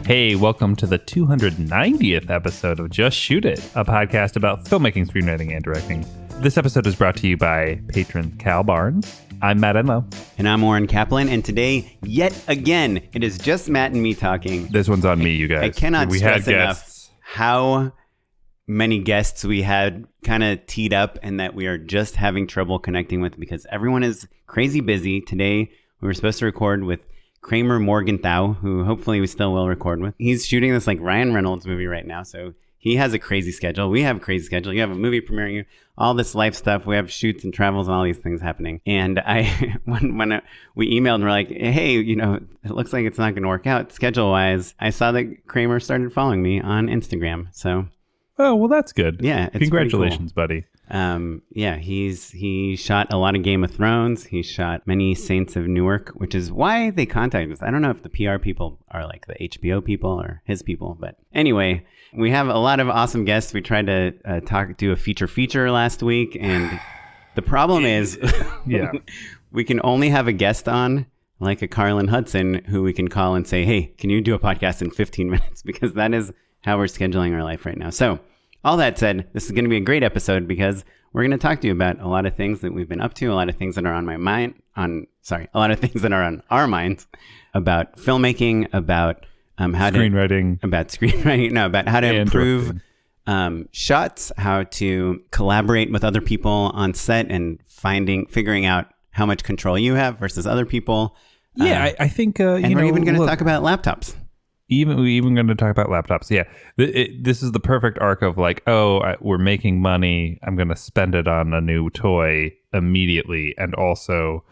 Hey, welcome to the 290th episode of Just Shoot It, a podcast about filmmaking, screenwriting, and directing. This episode is brought to you by patron Cal Barnes. I'm Matt Enlow. And I'm Oren Kaplan, and today, yet again, it is just Matt and me talking. This one's on me, you guys. I cannot stress enough how many guests we had kind of teed up and that we are just having trouble connecting with because everyone is crazy busy. Today, we were supposed to record with Kramer Morgenthau, who hopefully we still will record with. He's shooting this like Ryan Reynolds movie right now, so he has a crazy schedule. We have a crazy schedule. You have a movie premiering, all this life stuff. We have shoots and travels and all these things happening. And when we emailed and we're like, hey, you know, it looks like it's not going to work out schedule-wise. I saw that Kramer started following me on Instagram. So, oh, well, that's good. Yeah, it's congratulations, cool. buddy. Yeah, he shot a lot of Game of Thrones. He shot many Saints of Newark, which is why they contacted us. I don't know if the PR people are like the HBO people or his people, but anyway, we have a lot of awesome guests. We tried to do a feature last week, and the problem is, yeah, we can only have a guest on like a Carlin Hudson who we can call and say, hey, can you do a podcast in 15 minutes? Because that is how we're scheduling our life right now. So all that said, this is going to be a great episode because we're going to talk to you about a lot of things that we've been up to, a lot of things that are on my mind, a lot of things that are on our minds about filmmaking, about about how to improve shots, how to collaborate with other people on set and figuring out how much control you have versus other people. Yeah, I think, and we're even going to talk about laptops. We're even going to talk about laptops. Yeah. This is the perfect arc of like, we're making money. I'm going to spend it on a new toy immediately. And also,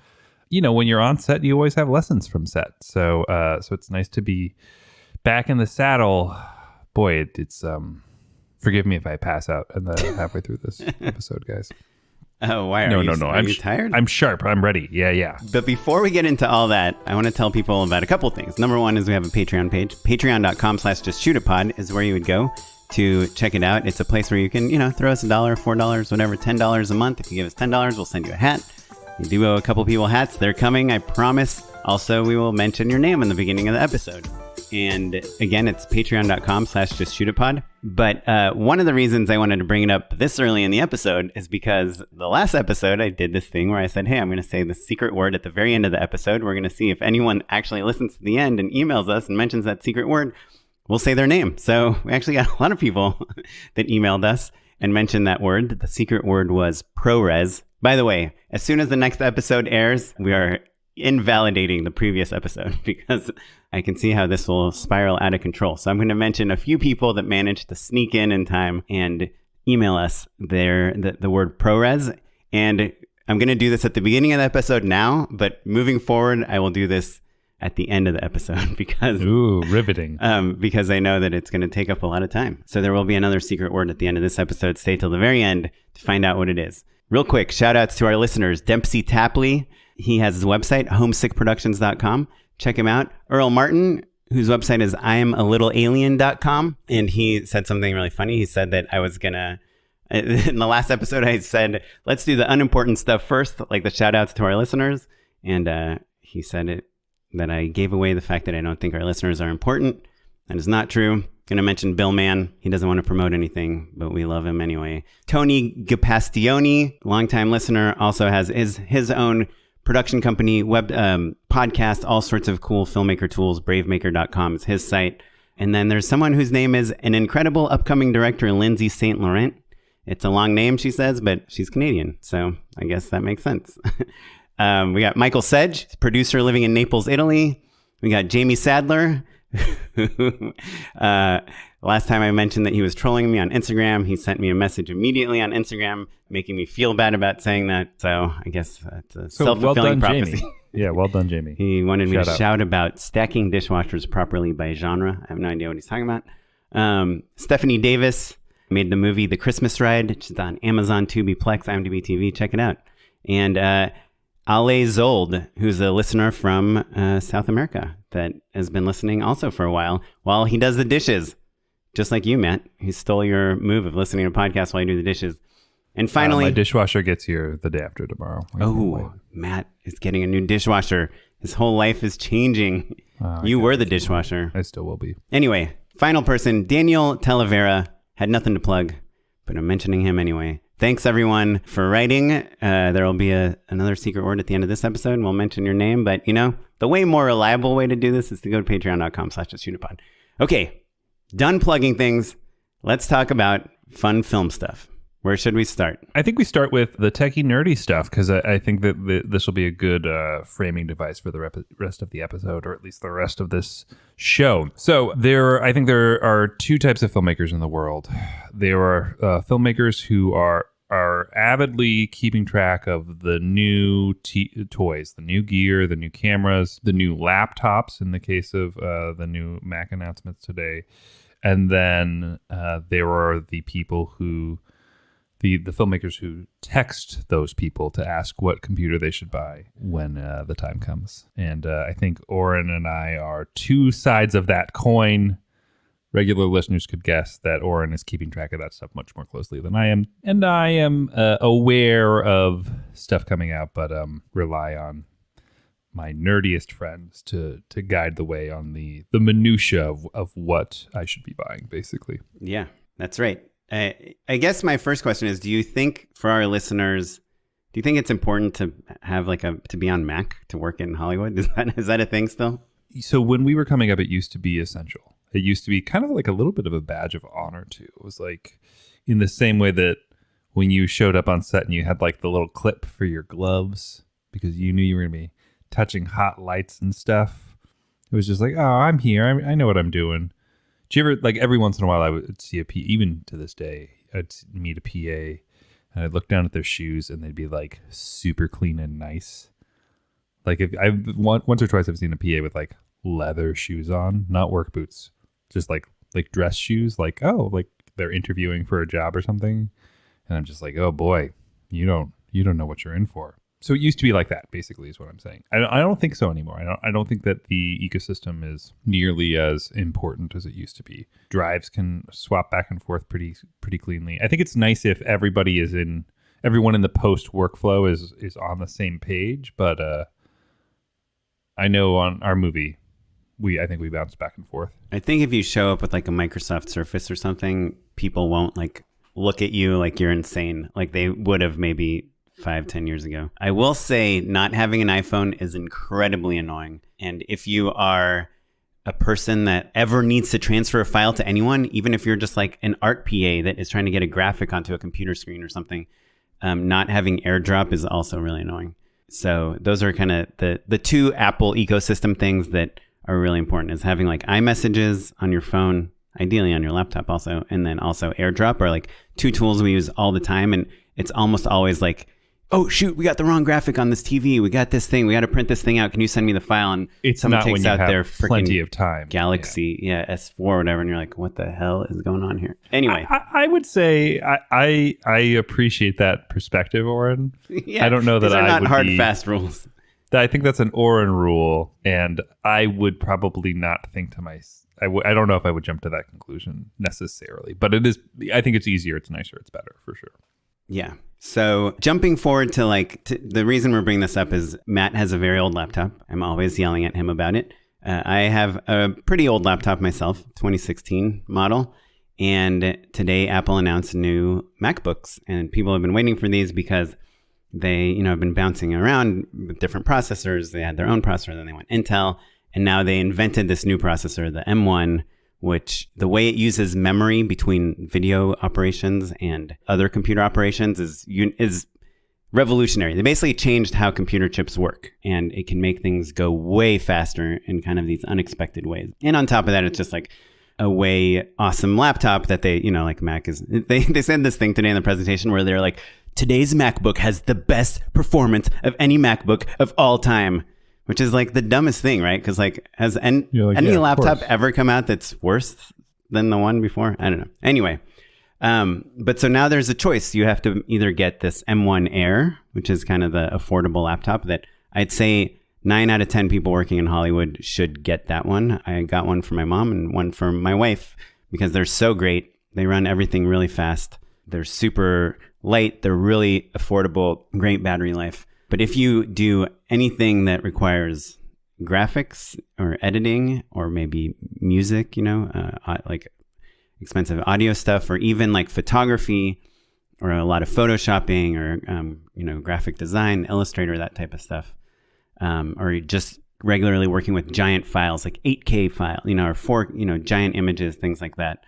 you know, when you're on set, you always have lessons from set. So it's nice to be back in the saddle. Boy, it's forgive me if I pass out halfway through this episode, guys. Oh, why are you tired? I'm sharp. I'm ready. Yeah. But before we get into all that, I want to tell people about a couple things. Number one is we have a Patreon page. Patreon.com/justshootitpod is where you would go to check it out. It's a place where you can, throw us $1, $4, whatever, $10 a month. If you give us $10, we'll send you a hat. We do owe a couple people hats. They're coming, I promise. Also, we will mention your name in the beginning of the episode. And again, it's patreon.com/justshootitpod. But one of the reasons I wanted to bring it up this early in the episode is because the last episode, I did this thing where I said, hey, I'm going to say the secret word at the very end of the episode. We're going to see if anyone actually listens to the end and emails us and mentions that secret word. We'll say their name. So we actually got a lot of people that emailed us and mentioned that word. The secret word was ProRes. By the way, as soon as the next episode airs, we are invalidating the previous episode because I can see how this will spiral out of control. So I'm going to mention a few people that managed to sneak in time and email us the word ProRes. And I'm going to do this at the beginning of the episode now, but moving forward, I will do this at the end of the episode because riveting. Because I know that it's going to take up a lot of time. So there will be another secret word at the end of this episode. Stay till the very end to find out what it is. Real quick, shout outs to our listeners. Dempsey Tapley. He has his website, homesickproductions.com. Check him out. Earl Martin, whose website is IamALittleAlien.com. And he said something really funny. He said that I was going to, in the last episode, I said, let's do the unimportant stuff first, like the shout outs to our listeners. And he said that I gave away the fact that I don't think our listeners are important. That is not true. Going to mention Bill Mann. He doesn't want to promote anything, but we love him anyway. Tony Gapastioni, longtime listener, also has his own production company, web podcast, all sorts of cool filmmaker tools. Bravemaker.com is his site. And then there's someone whose name is an incredible upcoming director, Lindsay St. Laurent. It's a long name, she says, but she's Canadian. So I guess that makes sense. We got Michael Sedge, producer living in Naples, Italy. We got Jamie Sadler. Last time I mentioned that he was trolling me on Instagram, he sent me a message immediately on Instagram making me feel bad about saying that. So I guess that's a self-fulfilling prophecy. Jamie. Yeah, well done, Jamie. He wanted me to shout about stacking dishwashers properly by genre. I have no idea what he's talking about. Stephanie Davis made the movie The Christmas Ride. It's on Amazon, Tubi, Plex, IMDb TV. Check it out. And Ale Zold, who's a listener from South America that has been listening also for a while he does the dishes. Just like you, Matt. He stole your move of listening to podcasts while you do the dishes. And finally, my dishwasher gets here the day after tomorrow. Matt is getting a new dishwasher. His whole life is changing. You were the dishwasher. I still will be. Anyway, final person, Daniel Talavera. Had nothing to plug, but I'm mentioning him anyway. Thanks, everyone, for writing. There will be another secret word at the end of this episode, and we'll mention your name. But, the way more reliable way to do this is to go to patreon.com/justshootitpod. Okay, done plugging things. Let's talk about fun film stuff. Where should we start? I think we start with the techie nerdy stuff, because I think that this will be a good framing device for the rest of the episode, or at least the rest of this show. So I think there are two types of filmmakers in the world. There are filmmakers who are avidly keeping track of the new toys, the new gear, the new cameras, the new laptops in the case of the new Mac announcements today. And then there are the people who... The filmmakers who text those people to ask what computer they should buy when the time comes. And I think Oren and I are two sides of that coin. Regular listeners could guess that Oren is keeping track of that stuff much more closely than I am. And I am aware of stuff coming out, but rely on my nerdiest friends to guide the way on the minutia of what I should be buying, basically. Yeah, that's right. I guess my first question is, do you think for our listeners, do you think it's important to have to be on Mac to work in Hollywood? Is that a thing still? So when we were coming up, it used to be essential. It used to be kind of like a little bit of a badge of honor too. It was like in the same way that when you showed up on set and you had like the little clip for your gloves because you knew you were going to be touching hot lights and stuff. It was just like, oh, I'm here. I know what I'm doing. Do you ever, like every once in a while I would see a PA, even to this day, I'd meet a PA and I'd look down at their shoes and they'd be like super clean and nice. Like if once or twice I've seen a PA with like leather shoes on, not work boots, just like dress shoes, like, oh, like they're interviewing for a job or something. And I'm just like, oh boy, you don't know what you're in for. So it used to be like that, basically, is what I'm saying. I don't think so anymore. I don't think that the ecosystem is nearly as important as it used to be. Drives can swap back and forth pretty cleanly. I think it's nice if everyone in the post workflow is on the same page. But I know on our movie, I think we bounce back and forth. I think if you show up with like a Microsoft Surface or something, people won't like look at you like you're insane, like they would have maybe 5-10 years ago. I will say not having an iPhone is incredibly annoying. And if you are a person that ever needs to transfer a file to anyone, even if you're just like an art PA that is trying to get a graphic onto a computer screen or something, not having AirDrop is also really annoying. So those are kind of the two Apple ecosystem things that are really important, is having like iMessages on your phone, ideally on your laptop also, and then also AirDrop are like two tools we use all the time. And it's almost always like, oh, shoot, we got the wrong graphic on this TV. We got this thing. We got to print this thing out. Can you send me the file? And it's someone not takes when you out have their plenty of time. Galaxy, S4 or whatever. And you're like, what the hell is going on here? Anyway. I would say I appreciate that perspective, Oren. Yeah, I don't know that these are I not would hard, fast rules. I think that's an Oren rule. And I would probably not think to myself. I don't know if I would jump to that conclusion necessarily. But it is. I think it's easier. It's nicer. It's better for sure. Yeah. So jumping forward to the reason we're bringing this up is Matt has a very old laptop. I'm always yelling at him about it. I have a pretty old laptop myself, 2016 model. And today Apple announced new MacBooks, and people have been waiting for these because they, have been bouncing around with different processors. They had their own processor, then they went Intel, and now they invented this new processor, the M1, which the way it uses memory between video operations and other computer operations is revolutionary. They basically changed how computer chips work, and it can make things go way faster in kind of these unexpected ways. And on top of that, it's just like a way awesome laptop that they, like Mac is, they said this thing today in the presentation where they're like, today's MacBook has the best performance of any MacBook of all time. Which is like the dumbest thing, right? Because has any laptop ever come out that's worse than the one before? I don't know. Anyway, but so now there's a choice. You have to either get this M1 Air, which is kind of the affordable laptop that I'd say 9 out of 10 people working in Hollywood should get that one. I got one for my mom and one for my wife because they're so great. They run everything really fast. They're super light. They're really affordable, great battery life. But if you do anything that requires graphics or editing or maybe music, like expensive audio stuff, or even like photography or a lot of photoshopping or, graphic design, Illustrator, that type of stuff. Or just regularly working with giant files like 8K file, or giant images, things like that.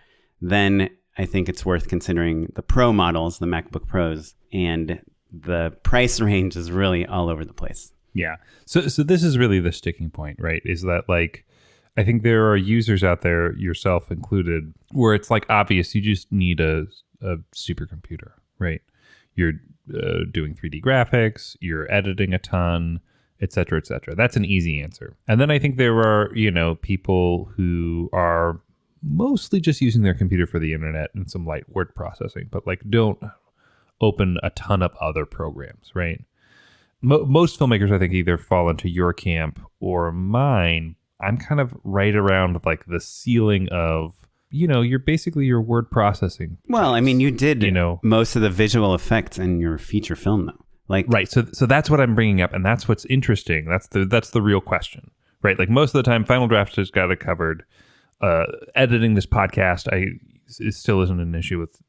Then I think it's worth considering the Pro models, the MacBook Pros, and the price range is really all over the place. Yeah. So this is really the sticking point, right? Is that like, I think there are users out there, yourself included, where it's like obvious you just need a supercomputer, right? You're doing 3D graphics, you're editing a ton, et cetera, et cetera. That's an easy answer. And then I think there are, people who are mostly just using their computer for the internet and some light word processing, but like don't open a ton of other programs, right? Most filmmakers, I think, either fall into your camp or mine. I'm kind of right around like the ceiling of, you're basically your word processing. Well, I mean, you did, most of the visual effects in your feature film, though. Like, right. So that's what I'm bringing up. And that's what's interesting. That's the real question, right? Like most of the time, Final Draft has got it covered. Editing this podcast, it still isn't an issue with.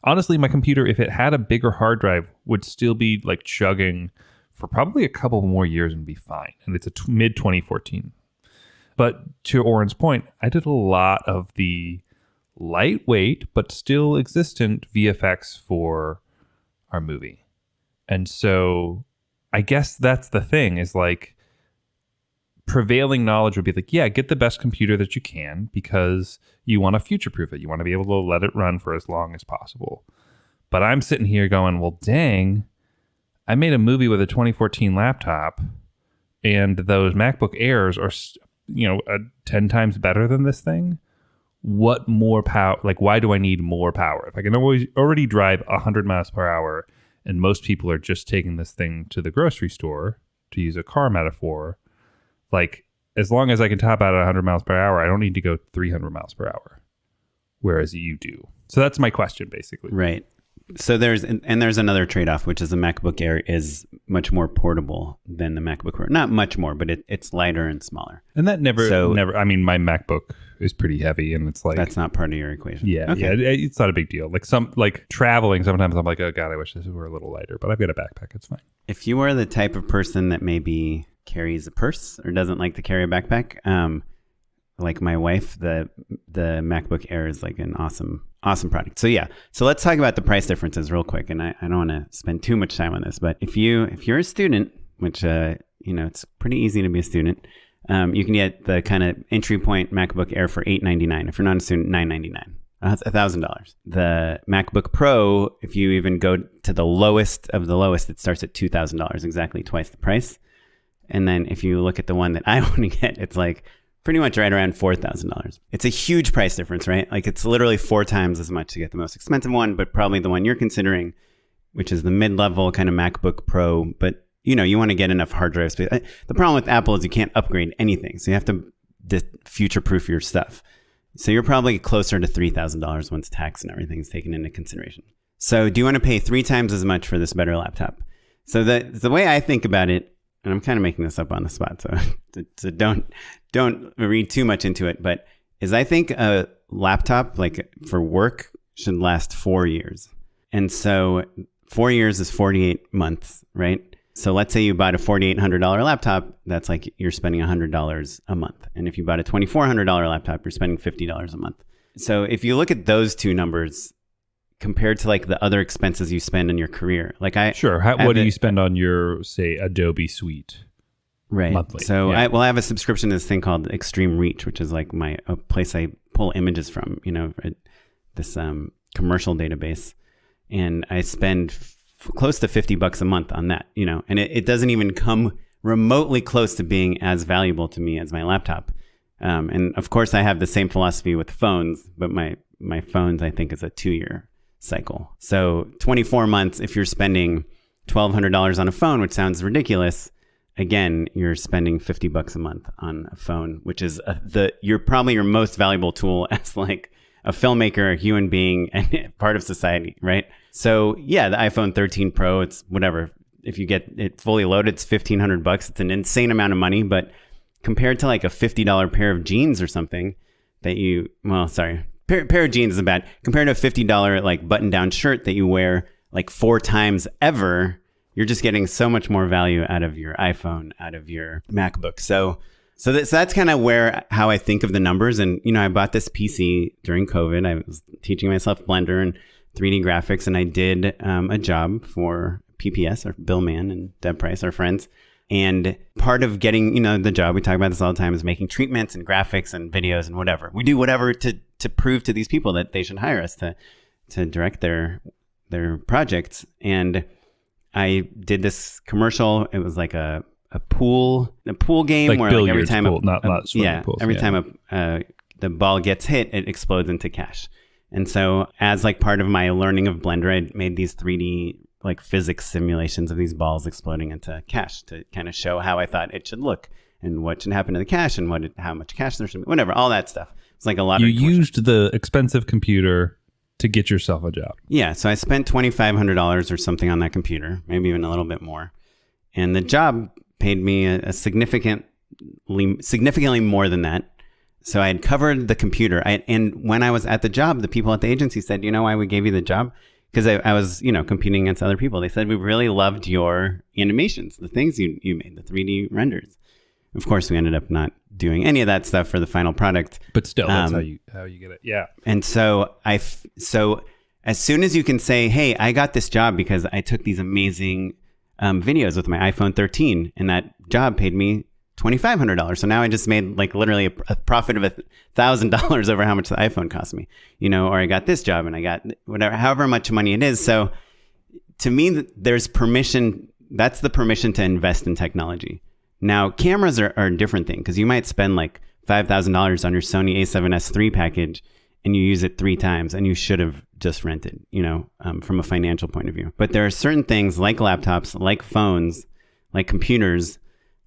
Honestly, my computer, if it had a bigger hard drive, would still be like chugging for probably a couple more years and be fine. And it's a mid 2014. But to Oren's point, I did a lot of the lightweight but still existent VFX for our movie. And so I guess that's the thing, is like prevailing knowledge would be like, yeah, get the best computer that you can because you want to future-proof it. You want to be able to let it run for as long as possible. But I'm sitting here going, well, dang, I made a movie with a 2014 laptop and those MacBook Airs are, 10 times better than this thing. What more power? Like, why do I need more power? If I can already drive 100 miles per hour and most people are just taking this thing to the grocery store, to use a car metaphor, like, as long as I can top out at 100 miles per hour, I don't need to go 300 miles per hour, whereas you do. So that's my question, basically. Right. So there's another trade-off, which is the MacBook Air is much more portable than the MacBook Pro. Not much more, but it's lighter and smaller. And that never, I mean, my MacBook is pretty heavy, and it's like... That's not part of your equation. Yeah, okay. Yeah, it's not a big deal. Like traveling, sometimes I'm like, oh God, I wish this were a little lighter, but I've got a backpack, it's fine. If you are the type of person that maybe carries a purse or doesn't like to carry a backpack, like my wife, the MacBook Air is like an awesome product. So yeah, so let's talk about the price differences real quick. And I don't want to spend too much time on this, but if you're a student, which it's pretty easy to be a student, you can get the kind of entry point MacBook Air for $899. If you're not a student, $999. $1,000. The MacBook Pro, if you even go to the lowest of the lowest, it starts at $2,000, exactly twice the price. And then if you look at the one that I want to get, it's like pretty much right around $4,000. It's a huge price difference, right? Like it's literally 4 times as much to get the most expensive one, but probably the one you're considering, which is the mid-level kind of MacBook Pro. But you want to get enough hard drive space. The problem with Apple is you can't upgrade anything. So you have to future-proof your stuff. So you're probably closer to $3,000 once tax and everything is taken into consideration. So do you want to pay 3 times as much for this better laptop? So the way I think about it, and I'm kind of making this up on the spot, so don't read too much into it, but I think a laptop like for work should last 4 years. And so 4 years is 48 months, right? So let's say you bought a $4,800 laptop, that's like you're spending $100 a month. And if you bought a $2,400 laptop, you're spending $50 a month. So if you look at those two numbers compared to like the other expenses you spend in your career, like what do you spend on your, say, Adobe Suite? Right. Monthly? So I have a subscription to this thing called Extreme Reach, which is like a place I pull images from, this commercial database. And I spend close to $50 a month on that, and it doesn't even come remotely close to being as valuable to me as my laptop. And of course I have the same philosophy with phones, but my phones, I think, is a 2-year cycle. So 24 months, if you're spending $1,200 on a phone, which sounds ridiculous, again, you're spending $50 a month on a phone, which is you're probably your most valuable tool as like a filmmaker, a human being, and part of society, right? So yeah, the iPhone 13 Pro, it's whatever. If you get it fully loaded, it's $1,500. It's an insane amount of money, but compared to like a $50 pair of jeans or something that pair of jeans is bad. Compared to a $50 like button down shirt that you wear like 4 times ever, you're just getting so much more value out of your iPhone, out of your MacBook. So that's kind of how I think of the numbers. And, I bought this PC during COVID. I was teaching myself Blender and 3D graphics, and I did a job for PPS, or Bill Mann and Deb Price, our friends. And part of getting, the job, we talk about this all the time, is making treatments and graphics and videos and whatever. We do whatever to prove to these people that they should hire us to direct their projects. And I did this commercial. It was like a pool game, like where like every time pool, not swimming pools. Every time the ball gets hit, it explodes into cash. And so as like part of my learning of Blender, I made these 3D like physics simulations of these balls exploding into cash to kind of show how I thought it should look and what should happen to the cash and how much cash there should be, whatever, all that stuff. It's like a lot. You used the expensive computer to get yourself a job. Yeah. So I spent $2,500 or something on that computer, maybe even a little bit more. And the job paid me a significantly more than that. So I had covered the computer. And when I was at the job, the people at the agency said, you know why we gave you the job? Because I was, competing against other people. They said, we really loved your animations, the things you made, the 3D renders. Of course, we ended up not doing any of that stuff for the final product. But still, that's how you get it. Yeah. And so so as soon as you can say, hey, I got this job because I took these amazing videos with my iPhone 13, and that job paid me $2,500. So now I just made like literally a profit of $1,000 over how much the iPhone cost me, or I got this job and I got however much money it is. So to me, there's permission. That's the permission to invest in technology. Now, cameras are a different thing, because you might spend like $5,000 on your Sony a7S III package and you use it 3 times, and you should have just rented, from a financial point of view. But there are certain things like laptops, like phones, like computers,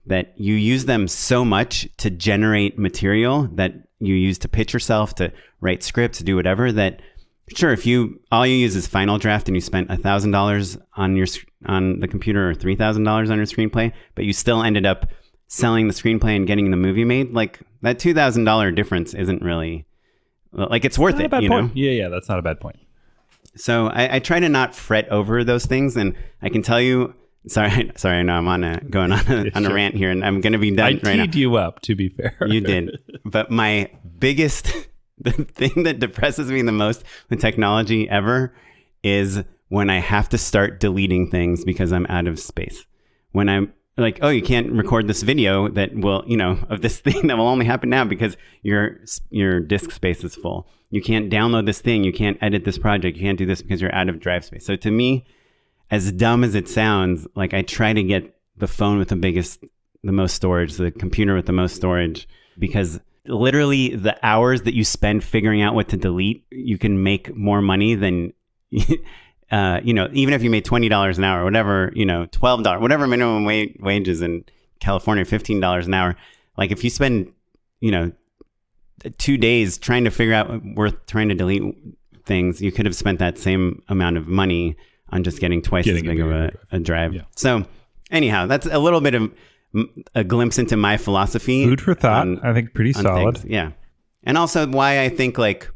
that you use them so much to generate material that you use to pitch yourself, to write scripts, to do whatever, that sure, if all you use is Final Draft and you spent $1,000 on the computer, or $3,000 on your screenplay, but you still ended up selling the screenplay and getting the movie made, like that $2,000 difference isn't really, like, it's worth it, point. Yeah, that's not a bad point. So I try to not fret over those things, and I can tell you, Sorry, I know I'm going on a rant here, and I'm going to be done right now. I teed you up, to be fair. You did. But the thing that depresses me the most with technology ever is when I have to start deleting things because I'm out of space. When I'm like, oh, you can't record this video that will, of this thing that will only happen now because your disk space is full. You can't download this thing. You can't edit this project. You can't do this because you're out of drive space. So to me, as dumb as it sounds, like I try to get the phone with the most storage, the computer with the most storage, because literally the hours that you spend figuring out what to delete, you can make more money than, even if you made $20 an hour, or whatever, $12, whatever minimum wage is in California, $15 an hour. Like if you spend, 2 days trying to figure out trying to delete things, you could have spent that same amount of money on just getting twice as big of a drive. Yeah. So anyhow, that's a little bit of a glimpse into my philosophy. Food for thought. I think pretty solid. Things. Yeah. And also why I think like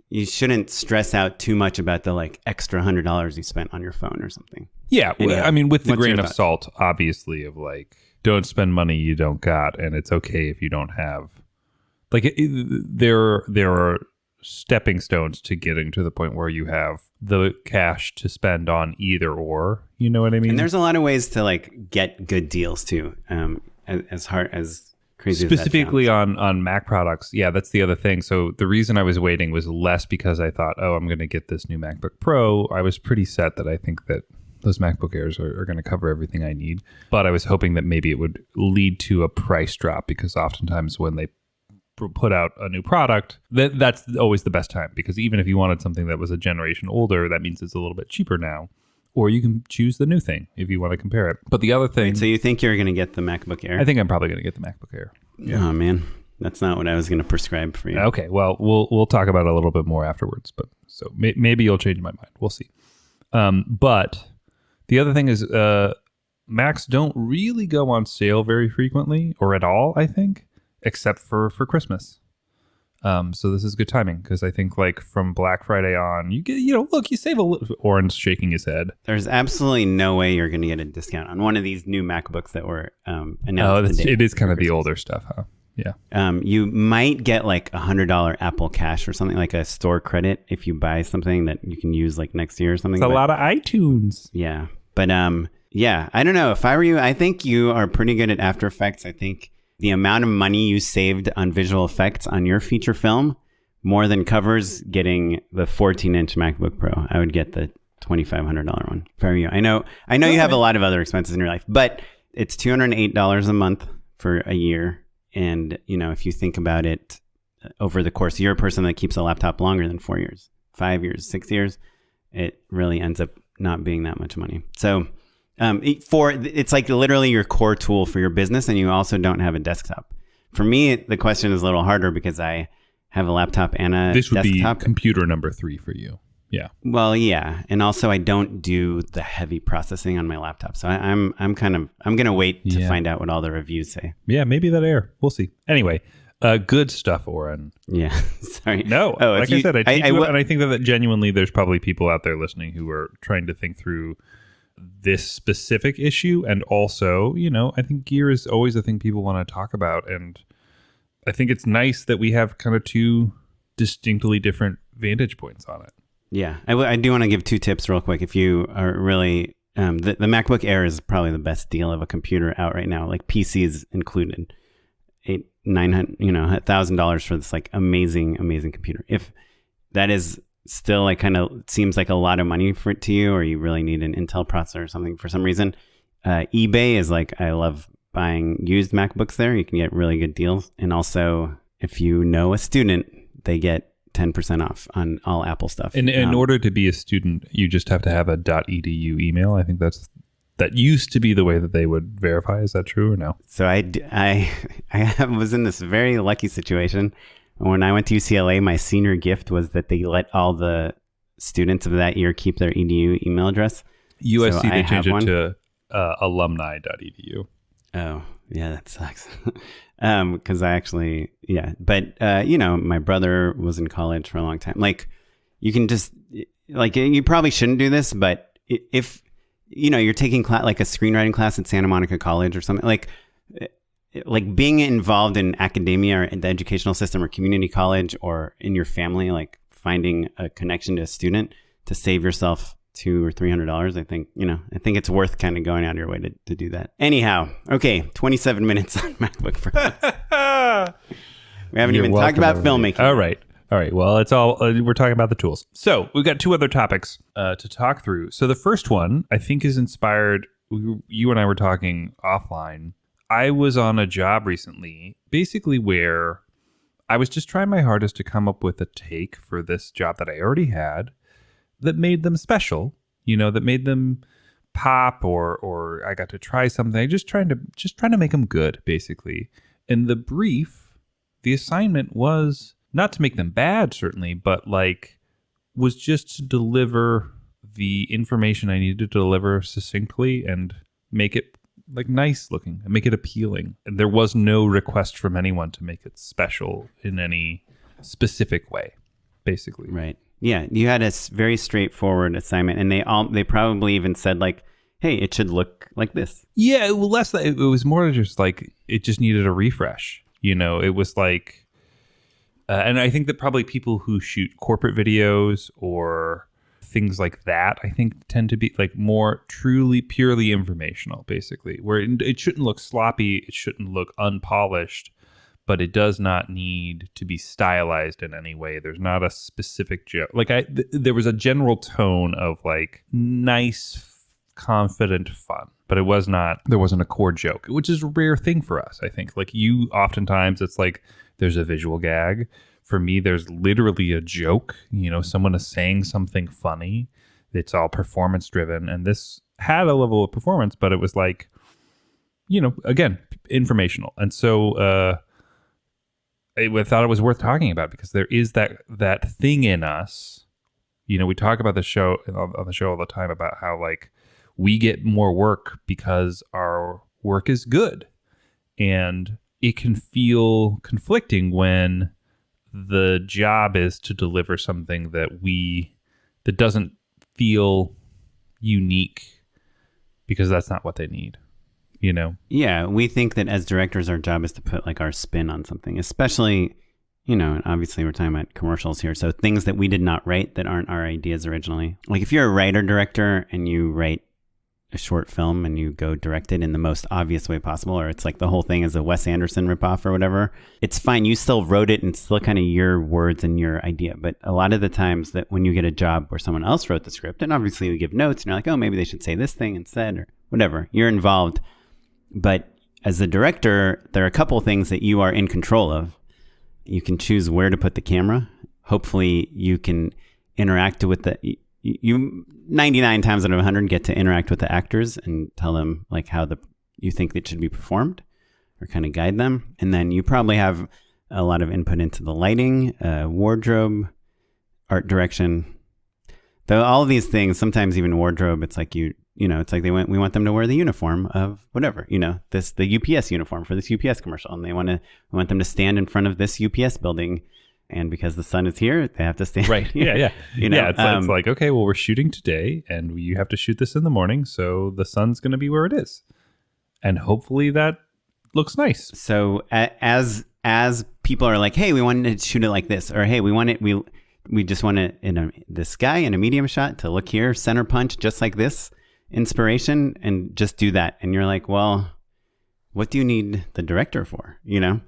you shouldn't stress out too much about the like extra $100 you spent on your phone or something. Yeah. I mean, with the grain of salt, obviously, of like, don't spend money you don't got. And it's okay if you don't have, like, there are stepping stones to getting to the point where you have the cash to spend on either or, you know what I mean? And there's a lot of ways to like get good deals too, as hard as crazy specifically as that on Mac products. Yeah, that's the other thing. So the reason I was waiting was less because I thought, oh, I'm going to get this new MacBook Pro. I was pretty set that I think that those MacBook Airs are going to cover everything I need, but I was hoping that maybe it would lead to a price drop, because oftentimes when they put out a new product, that's always the best time, because even if you wanted something that was a generation older, that means it's a little bit cheaper now, or you can choose the new thing if you want to compare it. But the other thing... Wait, so you think you're going to get the MacBook Air? I think I'm probably going to get the MacBook Air. Yeah. Oh man, that's not what I was going to prescribe for you. Okay, well, we'll talk about it a little bit more afterwards, but so maybe you'll change my mind. We'll see. But the other thing is Macs don't really go on sale very frequently or at all, I think, except for Christmas. So this is good timing because I think like from Black Friday on, you get, look, you save a little. Oren's shaking his head. There's absolutely no way you're going to get a discount on one of these new MacBooks that were announced. It is kind of the older stuff, huh? Yeah. You might get like $100 Apple Cash or something, like a store credit if you buy something that you can use like next year or something. It's a lot of iTunes. Yeah. But yeah, I don't know. If I were you, I think you are pretty good at After Effects. I think the amount of money you saved on visual effects on your feature film more than covers getting the 14-inch MacBook Pro. I would get the $2,500 one if I were you. I know you have a lot of other expenses in your life, but it's $208 a month for a year. And, if you think about it over the course, you're a person that keeps a laptop longer than 4 years, 5 years, 6 years. It really ends up not being that much money. So it's like literally your core tool for your business, and you also don't have a desktop. For me, the question is a little harder because I have a laptop and a desktop. This would be computer number 3 for you. Yeah. Well, yeah, and also I don't do the heavy processing on my laptop, so I'm gonna wait to find out what all the reviews say. Yeah, maybe that air. We'll see. Anyway, good stuff, Oren. Yeah. Sorry. No. I said, and I think that genuinely, there's probably people out there listening who are trying to think through this specific issue, and also, I think gear is always a thing people want to talk about, and I think it's nice that we have kind of two distinctly different vantage points on it. Yeah, I do want to give 2 tips real quick. If you are really, the MacBook Air is probably the best deal of a computer out right now, like PCs included. $1,000 for this like amazing computer. If that is still like kind of seems like a lot of money for it to you, or you really need an Intel processor or something for some reason, eBay is like, I love buying used MacBooks there. You can get really good deals. And also, if you know a student, they get 10% off on all Apple stuff. And in order to be a student, you just have to have a .edu email. I think that used to be the way that they would verify. Is that true or no? So I was in this very lucky situation. When I went to UCLA, my senior gift was that they let all the students of that year keep their EDU email address. USC, so they changed it to alumni.edu. Oh, yeah, that sucks. Because I actually, but my brother was in college for a long time. Like, you can just, like, you probably shouldn't do this, but if you're taking like a screenwriting class at Santa Monica College or something, like being involved in academia or in the educational system or community college or in your family, like finding a connection to a student to save yourself $200 or $300, I think it's worth kind of going out of your way to do that. Anyhow, okay, 27 minutes on MacBook Pro. We haven't even talked about filmmaking. All right. Well, it's all we're talking about the tools. So we've got 2 other topics to talk through. So the first one I think is inspired. You and I were talking offline. I was on a job recently, basically where I was just trying my hardest to come up with a take for this job that I already had that made them special, that made them pop, or I got to try something. Just trying to make them good, basically. And the assignment was not to make them bad, certainly, but was just to deliver the information I needed to deliver succinctly and make it nice looking and make it appealing. And there was no request from anyone to make it special in any specific way, basically. Right. Yeah, you had a very straightforward assignment, and they probably even said hey, it should look like this. Yeah, it was more just it just needed a refresh. It was and I think that probably people who shoot corporate videos or things like that, I think tend to be more purely informational, basically, where it shouldn't look sloppy, it shouldn't look unpolished, but it does not need to be stylized in any way. There's not a specific joke. There was a general tone of nice, confident fun, but there wasn't a core joke, which is a rare thing for us, I think. Oftentimes it's there's a visual gag. For me, there's literally a joke. Someone is saying something funny. It's all performance driven. And this had a level of performance, but it was again, informational. And so, I thought it was worth talking about because there is that thing in us. We talk about on the show all the time about how we get more work because our work is good. And it can feel conflicting when the job is to deliver something that doesn't feel unique, because that's not what they need, you know? Yeah, we think that as directors, our job is to put like our spin on something, especially, you know, and obviously we're talking about commercials here. So things that we did not write that aren't our ideas originally. Like if you're a writer director and you write a short film and you go direct it in the most obvious way possible, or it's like the whole thing is a Wes Anderson ripoff or whatever, it's fine. You still wrote it and it's still kind of your words and your idea. But a lot of the times that when you get a job where someone else wrote the script, and obviously you give notes and you're like, oh, maybe they should say this thing instead or whatever, you're involved. But as a director, there are a couple of things that you are in control of. You can choose where to put the camera. Hopefully you can interact with you 99 times out of 100 get to interact with the actors and tell them like how you think it should be performed or kind of guide them. And then you probably have a lot of input into the lighting, wardrobe, art direction. Though all of these things, sometimes even wardrobe, it's like you know, it's like we want them to wear the uniform of whatever, you know, the UPS uniform for this UPS commercial. And we want them to stand in front of this UPS building. And because the sun is here, they have to stand. Right. Yeah. You know, it's like, okay, well, we're shooting today and you have to shoot this in the morning. So the sun's going to be where it is. And hopefully that looks nice. So as people are like, hey, we want to shoot it like this, or hey, we just want it in this guy in a medium shot to look here, center punch, just like this inspiration, and just do that. And you're like, well, what do you need the director for? You know,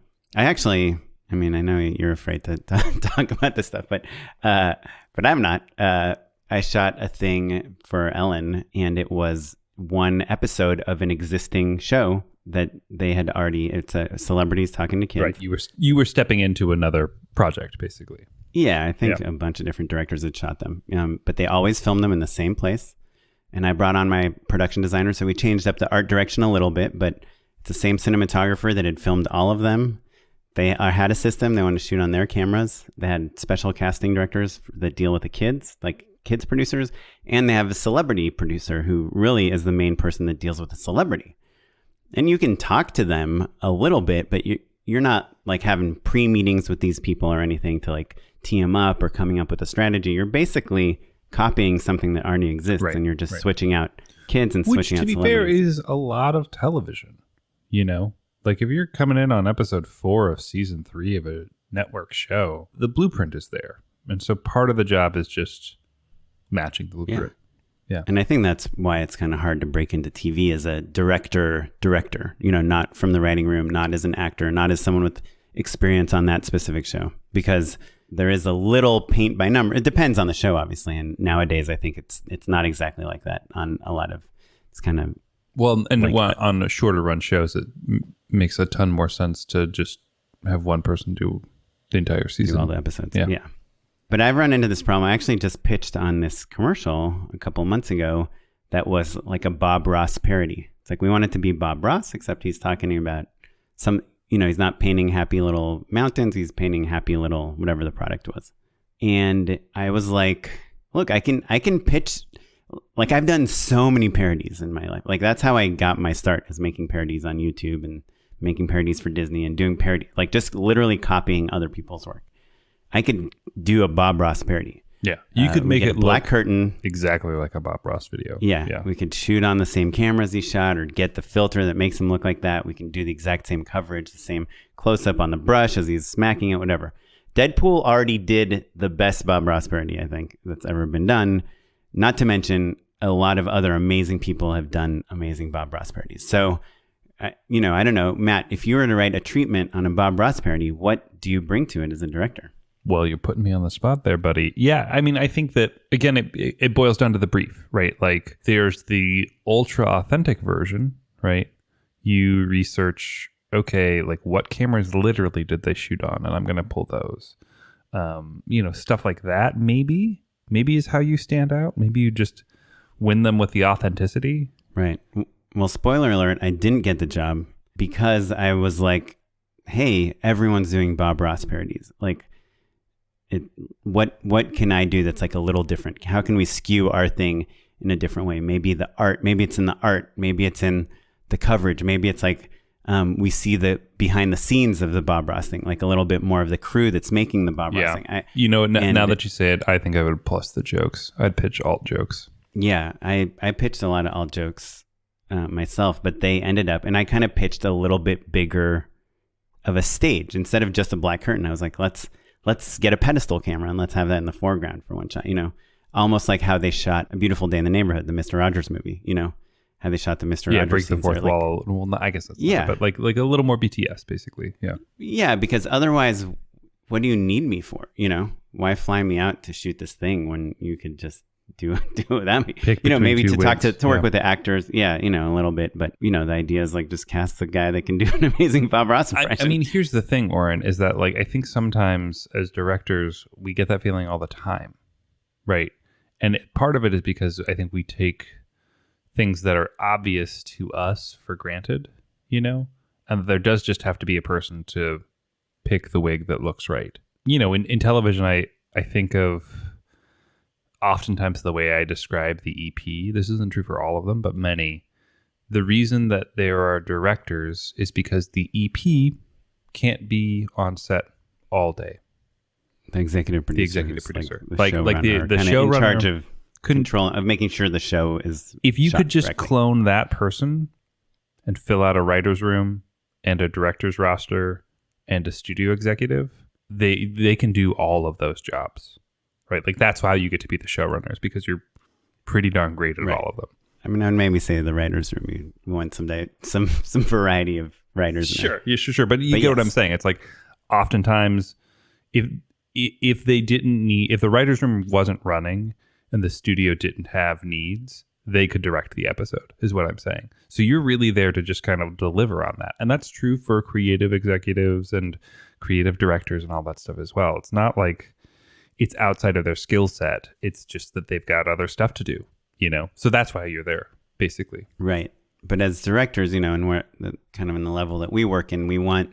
I mean, I know you're afraid to talk about this stuff, but I'm not. I shot a thing for Ellen, and it was one episode of an existing show that they had already. It's celebrities talking to kids. Right. You were stepping into another project, basically. Yeah, I think a bunch of different directors had shot them, but they always filmed them in the same place. And I brought on my production designer, so we changed up the art direction a little bit, but it's the same cinematographer that had filmed all of them. They had a system. They wanted to shoot on their cameras. They had special casting directors that deal with the kids, like kids producers. And they have a celebrity producer who really is the main person that deals with the celebrity. And you can talk to them a little bit, but you're not like having pre-meetings with these people or anything to like tee them up or coming up with a strategy. You're basically copying something that already exists, and you're just switching out kids and switching out celebrities. Which, to be fair, is a lot of television, you know? Like if you're coming in on episode 4 of season 3 of a network show, the blueprint is there. And so part of the job is just matching the blueprint. Yeah. And I think that's why it's kind of hard to break into TV as a director, you know, not from the writing room, not as an actor, not as someone with experience on that specific show, because there is a little paint by number. It depends on the show, obviously. And nowadays I think it's not exactly like that on a lot of, it's kind of. Well, and like, on a shorter run shows, it makes a ton more sense to just have one person do the entire season. Do all the episodes. Yeah. But I've run into this problem. I actually just pitched on this commercial a couple of months ago that was like a Bob Ross parody. It's like we want it to be Bob Ross, except he's talking about some, you know, he's not painting happy little mountains. He's painting happy little whatever the product was. And I was like, look, I can pitch. Like I've done so many parodies in my life. Like that's how I got my start, is making parodies on YouTube and making parodies for Disney and doing parody, like just literally copying other people's work. I could do a Bob Ross parody. Yeah. You could make it black curtain. Exactly like a Bob Ross video. Yeah. We could shoot on the same cameras he shot or get the filter that makes him look like that. We can do the exact same coverage, the same close up on the brush as he's smacking it, whatever. Deadpool already did the best Bob Ross parody, I think, that's ever been done. Not to mention, a lot of other amazing people have done amazing Bob Ross parodies. So, you know, I don't know, Matt, if you were to write a treatment on a Bob Ross parody, what do you bring to it as a director? Well, you're putting me on the spot there, buddy. Yeah, I mean, I think that, again, it boils down to the brief, right? Like, there's the ultra-authentic version, right? You research, okay, like, what cameras literally did they shoot on? And I'm going to pull those. You know, stuff like that, maybe is how you stand out. Maybe you just win them with the authenticity. Right. Well, spoiler alert, I didn't get the job because I was like, hey, everyone's doing Bob Ross parodies. Like, what can I do that's like a little different? How can we skew our thing in a different way. Maybe the art, maybe it's in the art, maybe it's in the coverage, maybe it's like we see the behind the scenes of the Bob Ross thing, like a little bit more of the crew that's making the Bob Ross thing. Now that you say it, I think I would plus the jokes. I'd pitch alt jokes. Yeah, I pitched a lot of alt jokes myself, but they ended up, and I kind of pitched a little bit bigger of a stage instead of just a black curtain. I was like, let's get a pedestal camera and let's have that in the foreground for one shot. Almost like how they shot A Beautiful Day in the Neighborhood, the Mr. Rogers movie. How they shot the Mr. Rogers. Break the fourth wall. Well, I guess that's not, but like a little more BTS, basically. Yeah, because otherwise, what do you need me for? Why fly me out to shoot this thing when you could just do it without me? Maybe to talk to work with the actors. Yeah, a little bit, but the idea is like just cast the guy that can do an amazing Bob Ross impression. I mean, here's the thing, Oren, is that like I think sometimes as directors we get that feeling all the time, right? And part of it is because I think we take things that are obvious to us for granted, and there does just have to be a person to pick the wig that looks right. In television, I think of oftentimes the way I describe the EP. This isn't true for all of them, but many. The reason that there are directors is because the EP can't be on set all day. The executive producer. Like the showrunner in charge of control of making sure the show is. If you could just correctly. clone that person and fill out a writer's room and a director's roster and a studio executive, they can do all of those jobs, right? Like that's why you get to be the showrunners, because you're pretty darn great at all of them. I mean, I would maybe say the writer's room. You want some variety of writers. Sure, but you get what I'm saying. It's like oftentimes if they didn't need, if the writer's room wasn't running and the studio didn't have needs, they could direct the episode, is what I'm saying. So you're really there to just kind of deliver on that. And that's true for creative executives and creative directors and all that stuff as well. It's not like it's outside of their skill set. It's just that they've got other stuff to do, So that's why you're there, basically. Right. But as directors, and we're kind of in the level that we work in, we want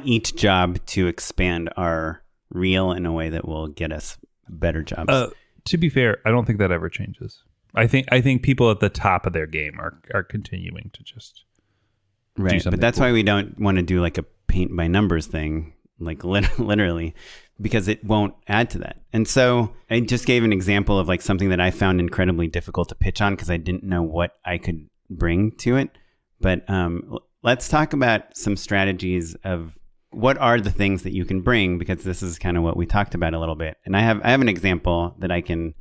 each job to expand our reel in a way that will get us better jobs. To be fair, I don't think that ever changes. I think people at the top of their game are continuing to just do something. But that's why we don't want to do like a paint by numbers thing, like literally, because it won't add to that. And so I just gave an example of like something that I found incredibly difficult to pitch on because I didn't know what I could bring to it. But let's talk about some strategies of what are the things that you can bring, because this is kind of what we talked about a little bit. And I have an example that I can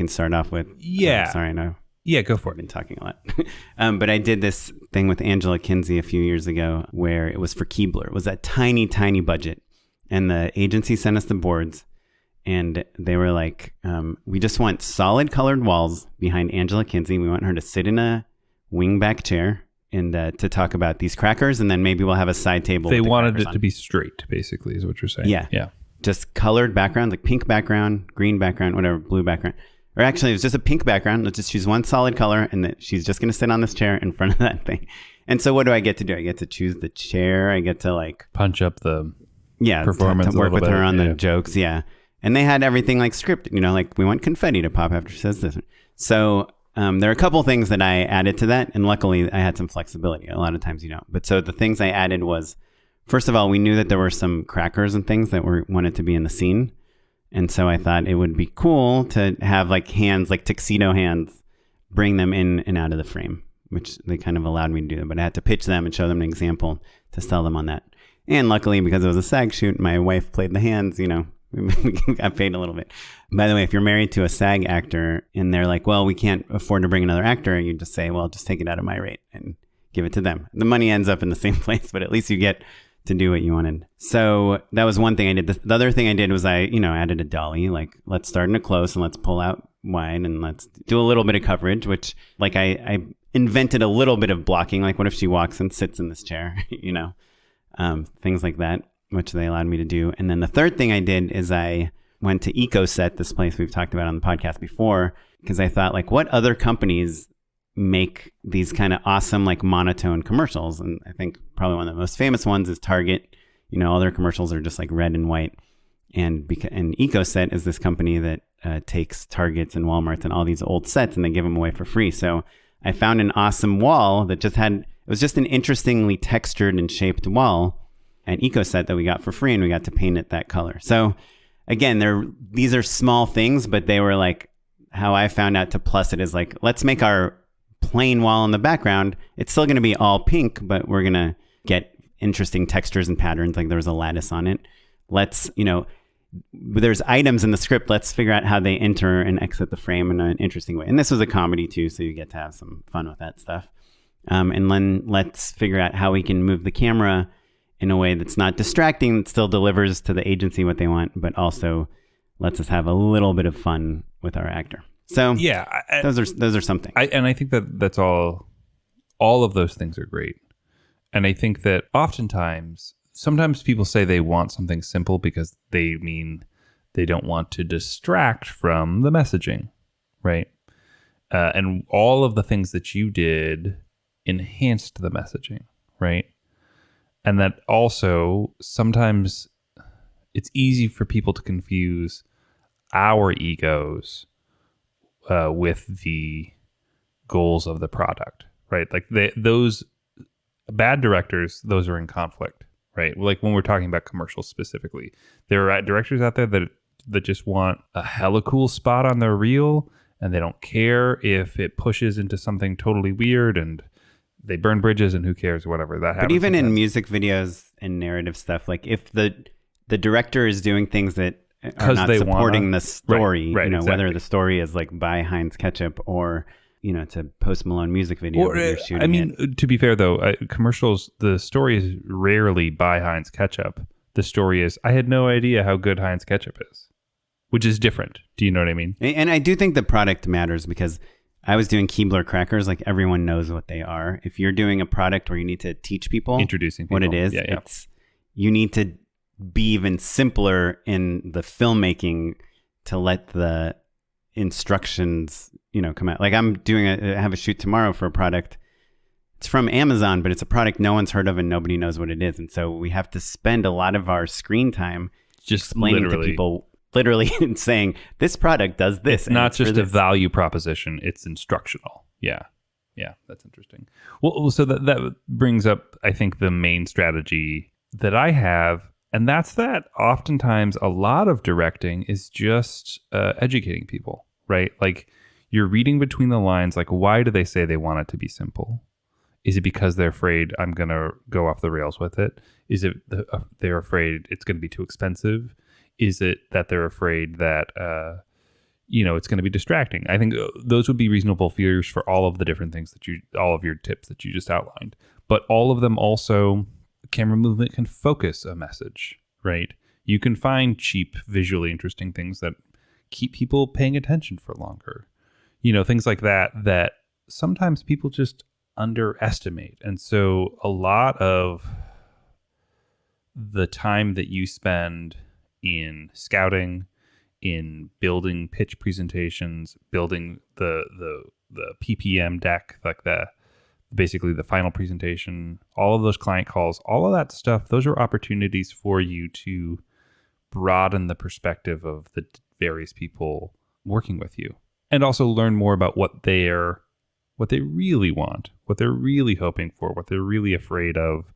start off with. Yeah. Sorry, no. Yeah, go for it. I've been talking a lot. But I did this thing with Angela Kinsey a few years ago where it was for Keebler. It was a tiny, tiny budget. And the agency sent us the boards and they were like, we just want solid colored walls behind Angela Kinsey. We want her to sit in a wingback chair and to talk about these crackers. And then maybe we'll have a side table. They wanted it to be straight, basically, is what you're saying. Yeah. Just colored background, like pink background, green background, whatever, blue background. Or actually, it was just a pink background. Let's just choose one solid color, and that she's just going to sit on this chair in front of that thing. And so what do I get to do? I get to choose the chair. I get to like... punch up the performance to work with her on the jokes. Yeah. And they had everything like scripted, like we want confetti to pop after she says this. So there are a couple things that I added to that. And luckily, I had some flexibility. A lot of times you don't. But so the things I added was, first of all, we knew that there were some crackers and things that wanted to be in the scene. And so I thought it would be cool to have like hands, like tuxedo hands, bring them in and out of the frame, which they kind of allowed me to do. But I had to pitch them and show them an example to sell them on that. And luckily, because it was a SAG shoot, my wife played the hands, we got paid a little bit. By the way, if you're married to a SAG actor and they're like, well, we can't afford to bring another actor, you just say, well, just take it out of my rate and give it to them. The money ends up in the same place, but at least you get to do what you wanted. So that was one thing I did. The other thing I did was I added a dolly, like let's start in a close and let's pull out wide and let's do a little bit of coverage, which like I invented a little bit of blocking. Like what if she walks and sits in this chair, things like that, which they allowed me to do. And then the third thing I did is I went to EcoSet, this place we've talked about on the podcast before, because I thought like what other companies make these kind of awesome like monotone commercials. And I think probably one of the most famous ones is Target. All their commercials are just like red and white. And EcoSet is this company that takes Targets and Walmarts and all these old sets and they give them away for free. So I found an awesome wall that it was just an interestingly textured and shaped wall at EcoSet that we got for free, and we got to paint it that color. So again, these are small things, but they were like how I found out to plus it is like, let's make our plain wall in the background. It's still going to be all pink, but we're going to get interesting textures and patterns. Like there was a lattice on it. Let's, there's items in the script. Let's figure out how they enter and exit the frame in an interesting way. And this was a comedy too, so you get to have some fun with that stuff. And then let's figure out how we can move the camera in a way that's not distracting, that still delivers to the agency what they want, but also lets us have a little bit of fun with our actor. So yeah, those are some things. I think that's all of those things are great. And I think that sometimes people say they want something simple because they mean they don't want to distract from the messaging, right? And all of the things that you did enhanced the messaging, right? And that also sometimes it's easy for people to confuse our egos with the goals of the product, right? Like those bad directors, those are in conflict, right? Like when we're talking about commercials specifically, there are directors out there that just want a hella cool spot on their reel, and they don't care if it pushes into something totally weird, and they burn bridges, and who cares, whatever that happens. But even in music videos and narrative stuff, like if the director is doing things that are not supporting the story, right, exactly. Whether the story is like buy Heinz ketchup or it's a Post Malone music video or, that you're shooting. To be fair though, commercials, the story is rarely buy Heinz ketchup. The story is I had no idea how good Heinz ketchup is, which is different. Do you know what I mean? And I do think the product matters because I was doing Keebler crackers. Like everyone knows what they are. If you're doing a product where you need to teach people, introducing people what it is, you need to be even simpler in the filmmaking to let the instructions, come out. Like I have a shoot tomorrow for a product. It's from Amazon, but it's a product no one's heard of and nobody knows what it is. And so we have to spend a lot of our screen time just explaining to people literally and saying this product does this. It's not just a value proposition, it's instructional. Yeah, that's interesting. Well, so that brings up, I think, the main strategy that I have, and that's that oftentimes a lot of directing is just educating people, right? Like you're reading between the lines, like why do they say they want it to be simple? Is it because they're afraid I'm going to go off the rails with it? Is it they're afraid it's going to be too expensive? Is it that they're afraid that, it's going to be distracting? I think those would be reasonable fears for all of the different things all of your tips that you just outlined. But all of them also, camera movement can focus a message, right? You can find cheap, visually interesting things that keep people paying attention for longer. Things like that sometimes people just underestimate. And so a lot of the time that you spend in scouting, in building pitch presentations, building the PPM deck, like basically the final presentation, all of those client calls, all of that stuff, those are opportunities for you to broaden the perspective of the various people working with you, and also learn more about what they really want, what they're really hoping for, what they're really afraid of.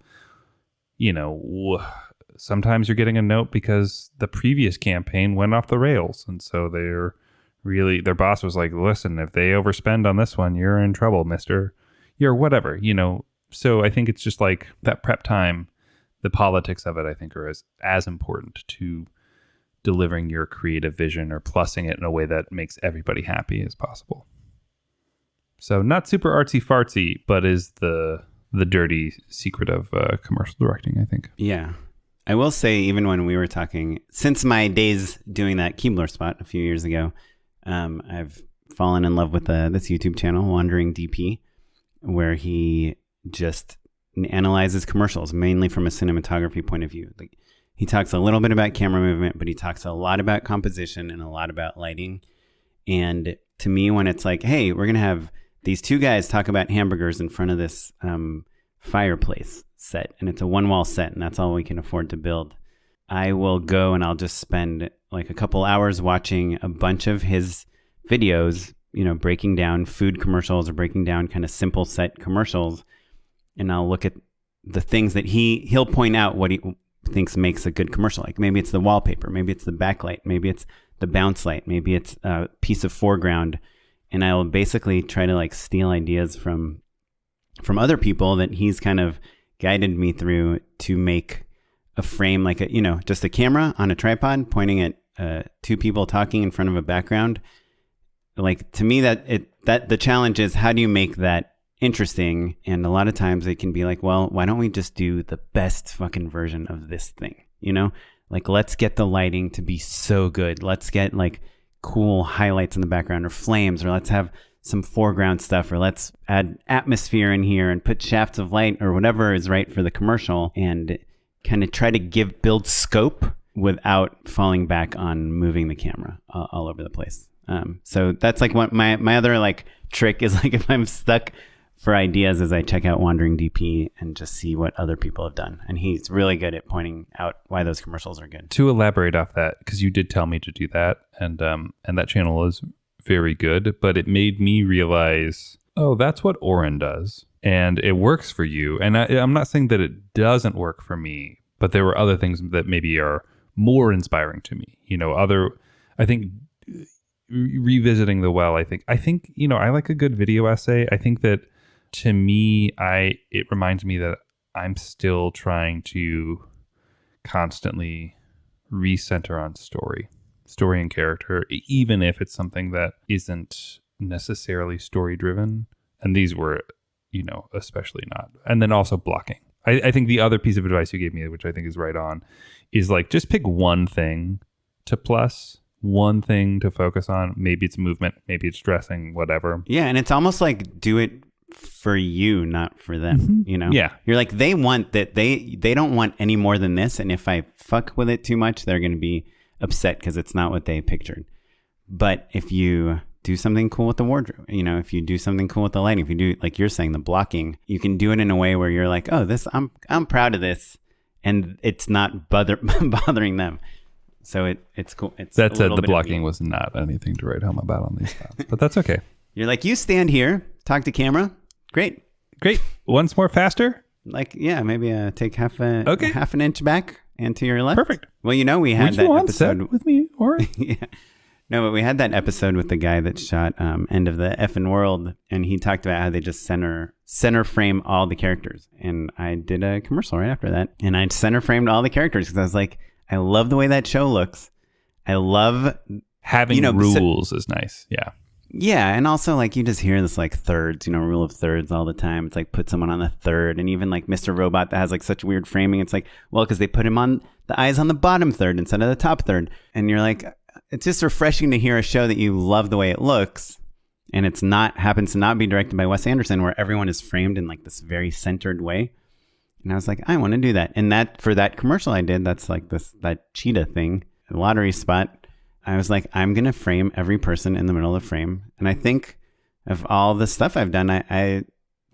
Sometimes you're getting a note because the previous campaign went off the rails. And so their boss was like, listen, if they overspend on this one, you're in trouble, mister. You're whatever, So I think it's just like that prep time, the politics of it, I think are as important to delivering your creative vision or plussing it in a way that makes everybody happy as possible. So not super artsy fartsy, but is the dirty secret of commercial directing, I think. Yeah. I will say, even when we were talking, since my days doing that Keebler spot a few years ago, I've fallen in love with this YouTube channel, WanderingDP, where he just analyzes commercials, mainly from a cinematography point of view. Like, he talks a little bit about camera movement, but he talks a lot about composition and a lot about lighting. And to me, when it's like, hey, we're going to have these two guys talk about hamburgers in front of this fireplace set, and it's a one-wall set, and that's all we can afford to build. I will go and I'll just spend like a couple hours watching a bunch of his videos, breaking down food commercials or breaking down kind of simple set commercials. And I'll look at the things that he'll point out what he thinks makes a good commercial. Like maybe it's the wallpaper, maybe it's the backlight, maybe it's the bounce light, maybe it's a piece of foreground. And I'll basically try to like steal ideas from other people that he's kind of guided me through to make a frame, like just a camera on a tripod pointing at two people talking in front of a background. Like to me, that the challenge is, how do you make that interesting? And a lot of times it can be like, well, why don't we just do the best fucking version of this thing? Like let's get the lighting to be so good. Let's get like cool highlights in the background or flames, or let's have some foreground stuff, or let's add atmosphere in here and put shafts of light or whatever is right for the commercial, and kind of try to build scope without falling back on moving the camera all over the place. So that's like what my other like trick is, like if I'm stuck for ideas, is I check out WanderingDP and just see what other people have done. And he's really good at pointing out why those commercials are good. To elaborate off that, because you did tell me to do that, and that channel is very good, but it made me realize, oh, that's what Oren does. And it works for you. And I'm not saying that it doesn't work for me, but there were other things that maybe are more inspiring to me. I think revisiting the well, I think, I like a good video essay. I think that to me, it reminds me that I'm still trying to constantly recenter on story and character, even if it's something that isn't necessarily story driven. And these were, especially not. And then also blocking. I think the other piece of advice you gave me, which I think is right on, is like just pick one thing to plus, one thing to focus on. Maybe it's movement, maybe it's dressing, whatever. Yeah, and it's almost like do it for you, not for them. Mm-hmm. Yeah, you're like, they want that, they don't want any more than this, and if I fuck with it too much, they're going to be upset because it's not what they pictured. But if you do something cool with the wardrobe, if you do something cool with the lighting, if you do, like you're saying, the blocking, you can do it in a way where you're like, oh, this, I'm proud of this, and it's not bothering them. So it's cool. That said, the blocking was not anything to write home about on these files, but that's okay. You're like, you stand here, talk to camera. Great. Once more faster. Like, yeah, maybe take half an inch back and to your left. Perfect. Well, we had that episode with me, Oren. Yeah. No, but we had that episode with the guy that shot End of the Effing World, and he talked about how they just center frame all the characters. And I did a commercial right after that, and I center framed all the characters because I was like, I love the way that show looks. I love having rules is nice. Yeah. Yeah, and also like you just hear this like thirds, rule of thirds all the time. It's like put someone on the third, and even like Mr. Robot that has like such weird framing. It's like, well, because they put him on the eyes on the bottom third instead of the top third, and you're like, it's just refreshing to hear a show that you love the way it looks, and it's happens to not be directed by Wes Anderson, where everyone is framed in like this very centered way. And I was like, I want to do that, and that for that commercial I did, that's like that cheetah thing, the lottery spot. I was like, I'm going to frame every person in the middle of the frame. And I think of all the stuff I've done, I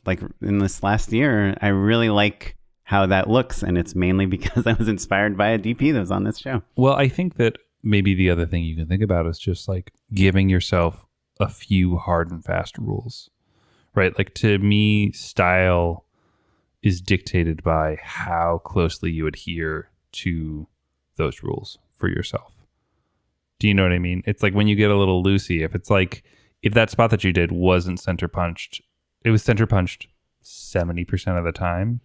like in this last year, I really like how that looks. And it's mainly because I was inspired by a DP that was on this show. Well, I think that maybe the other thing you can think about is just like giving yourself a few hard and fast rules, right? Like to me, style is dictated by how closely you adhere to those rules for yourself. Do you know what I mean? It's like when you get a little loosey, if that spot that you did wasn't center punched, it was center punched 70% of the time.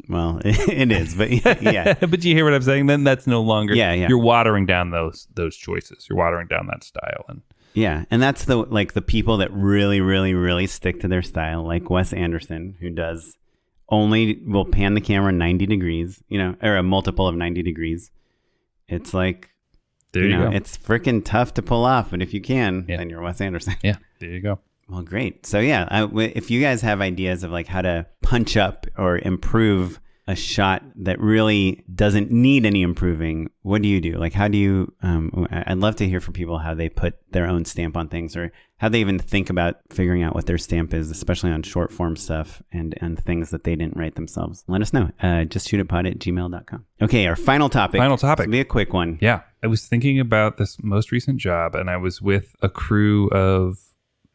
Well, it is, but yeah. But you hear what I'm saying? Then that's no longer, yeah. You're watering down those choices. You're watering down that style. And that's the people that really, really, really stick to their style, like Wes Anderson, who will pan the camera 90 degrees, or a multiple of 90 degrees. It's like, there you go. It's freaking tough to pull off, but if you can, then you're Wes Anderson. Yeah, there you go. Well, great. So yeah, if you guys have ideas of like how to punch up or improve a shot that really doesn't need any improving, what do you do? Like, how do you, I'd love to hear from people how they put their own stamp on things, or how they even think about figuring out what their stamp is, especially on short form stuff and things that they didn't write themselves. Let us know. justshootitpod@gmail.com. Okay, our final topic. Final topic. This will be a quick one. Yeah. I was thinking about this most recent job, and I was with a crew of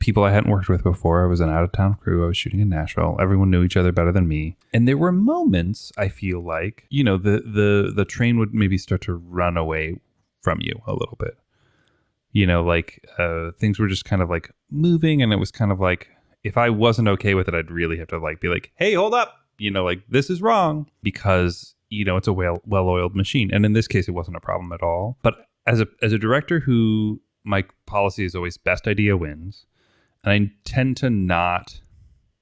people I hadn't worked with before. I was an out-of-town crew. I was shooting in Nashville. Everyone knew each other better than me. And there were moments, I feel like, you know, the train would maybe start to run away from you a little bit. You know, like things were just kind of like moving, and it was kind of like, if I wasn't okay with it, I'd really have to like be like, hey, hold up. You know, like, this is wrong, because, you know, it's a well-oiled machine. And in this case, it wasn't a problem at all. But as a director who, my policy is always best idea wins. And I tend to not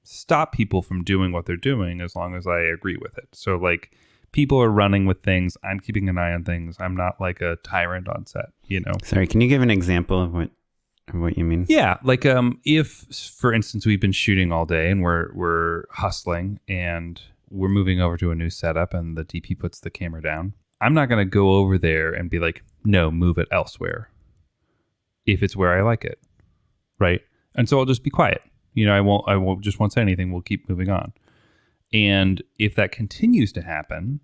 stop people from doing what they're doing as long as I agree with it. So, like, people are running with things. I'm keeping an eye on things. I'm not like a tyrant on set, you know? Sorry, can you give an example of what you mean? Yeah. Like, if, for instance, we've been shooting all day and we're hustling and we're moving over to a new setup and the DP puts the camera down, I'm not going to go over there and be like, no, move it elsewhere if it's where I like it. Right. And so I'll just be quiet. You know, I won't say anything. We'll keep moving on. And if that continues to happen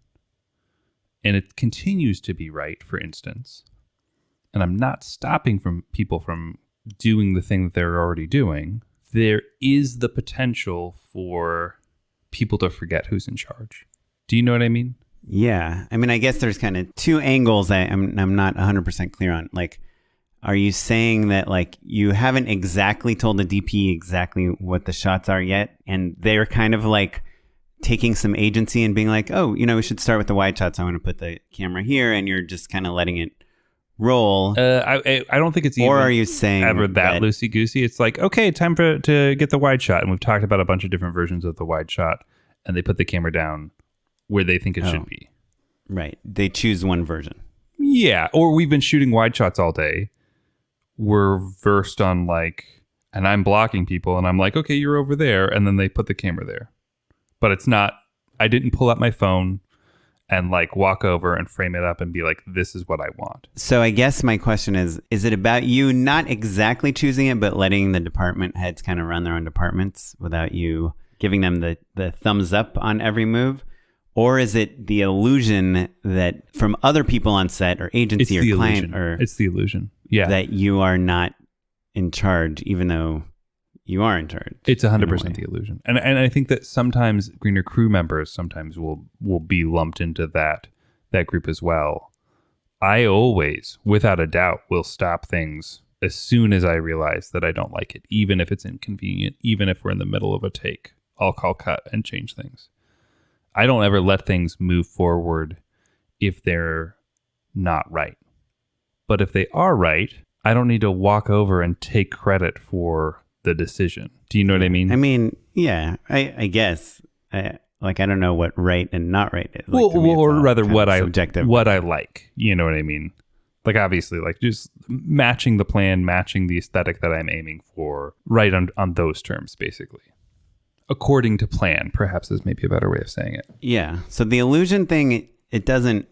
and it continues to be right, for instance, and I'm not stopping people from doing the thing that they're already doing, there is the potential for people to forget who's in charge. Do you know what I mean? Yeah. I mean, I guess there's kind of two angles that I'm not 100% clear on. Like, are you saying that, like, you haven't exactly told the DP exactly what the shots are yet, and they're kind of like taking some agency and being like, oh, you know, we should start with the wide shots. I want to put the camera here, and you're just kind of letting it roll? I don't think it's even, or are you saying ever that loosey goosey? It's like, okay, time to get the wide shot, and we've talked about a bunch of different versions of the wide shot, and they put the camera down where they think it should be. Right. They choose one version. Yeah. Or we've been shooting wide shots all day. We're versed on, like, and I'm blocking people, and I'm like, okay, you're over there. And then they put the camera there. But it's not, I didn't pull out my phone and like walk over and frame it up and be like, this is what I want. So I guess my question is it about you not exactly choosing it, but letting the department heads kind of run their own departments without you giving them the thumbs up on every move? Or is it the illusion that from other people on set or agency or client, or it's the illusion, yeah, that you are not in charge, even though you are in charge? It's 100% the illusion, and I think that sometimes greener crew members will be lumped into that group as well. I always, without a doubt, will stop things as soon as I realize that I don't like it, even if it's inconvenient, even if we're in the middle of a take. I'll call cut and change things. I don't ever let things move forward if they're not right. But if they are right, I don't need to walk over and take credit for the decision. Do you know what I mean? I mean, yeah, I guess. I don't know what right and not right is. Like, or rather what I like. You know what I mean? Like, obviously, like, just matching the plan, matching the aesthetic that I'm aiming for, right on those terms, basically. According to plan, perhaps, is maybe a better way of saying it. Yeah. So the illusion thing, it doesn't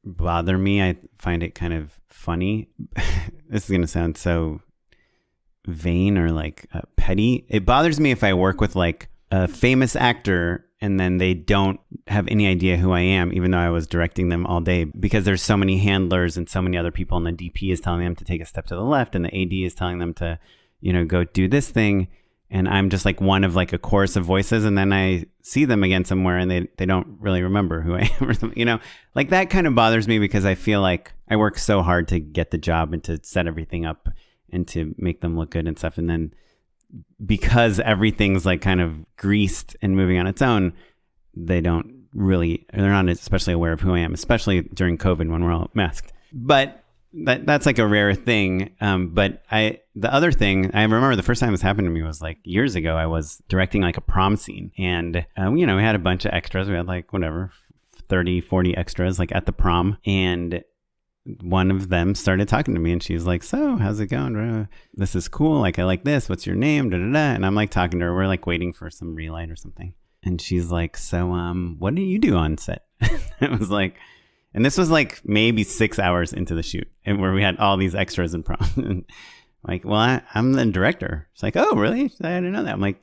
bother me. I find it kind of funny. This is going to sound so vain or like petty. It bothers me if I work with like a famous actor and then they don't have any idea who I am, even though I was directing them all day, because there's so many handlers and so many other people, and the DP is telling them to take a step to the left and the AD is telling them to, you know, go do this thing. And I'm just like one of like a chorus of voices, and then I see them again somewhere and they don't really remember who I am or something, you know? Like, that kind of bothers me because I feel like I work so hard to get the job and to set everything up and to make them look good and stuff. And then because everything's like kind of greased and moving on its own, they're not especially aware of who I am, especially during COVID when we're all masked. But that's like a rare thing. But the other thing, I remember the first time this happened to me was like years ago. I was directing like a prom scene, and, you know, we had a bunch of extras. We had like 30, 40 extras like at the prom. And one of them started talking to me, and she's like, so how's it going? This is cool. Like, I like this. What's your name? Da, da, da. And I'm like talking to her. We're like waiting for some relight or something. And she's like, so, what do you do on set? It was like, and this was like maybe 6 hours into the shoot, and where we had all these extras and props. And like, well, I'm the director. It's like, oh, really? I didn't know that. I'm like,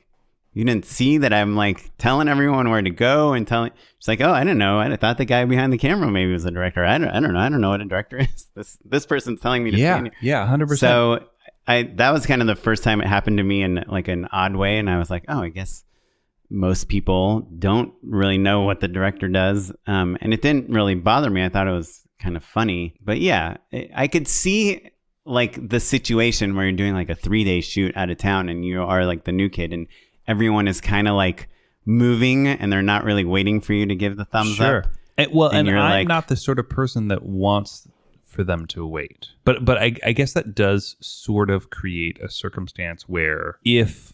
you didn't see that I'm like telling everyone where to go and telling. She's like, oh, I didn't know. I thought the guy behind the camera maybe was a director. I don't know. I don't know what a director is. This person's telling me to stand here. Yeah, 100%. So that was kind of the first time it happened to me in like an odd way, and I was like, oh, I guess most people don't really know what the director does. And it didn't really bother me. I thought it was kind of funny. But yeah, I could see like the situation where you're doing like a 3-day shoot out of town and you are like the new kid and everyone is kind of like moving and they're not really waiting for you to give the thumbs up. And I'm like, not the sort of person that wants for them to wait. But I guess that does sort of create a circumstance where if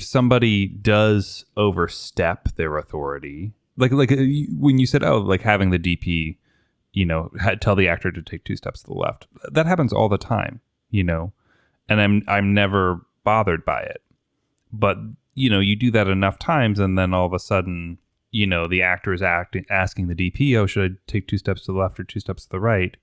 somebody does overstep their authority, like when you said, oh, like having the DP, tell the actor to take 2 steps to the left, that happens all the time, and I'm never bothered by it. But, you do that enough times and then all of a sudden, the actor is asking the DP, oh, should I take 2 steps to the left or 2 steps to the right?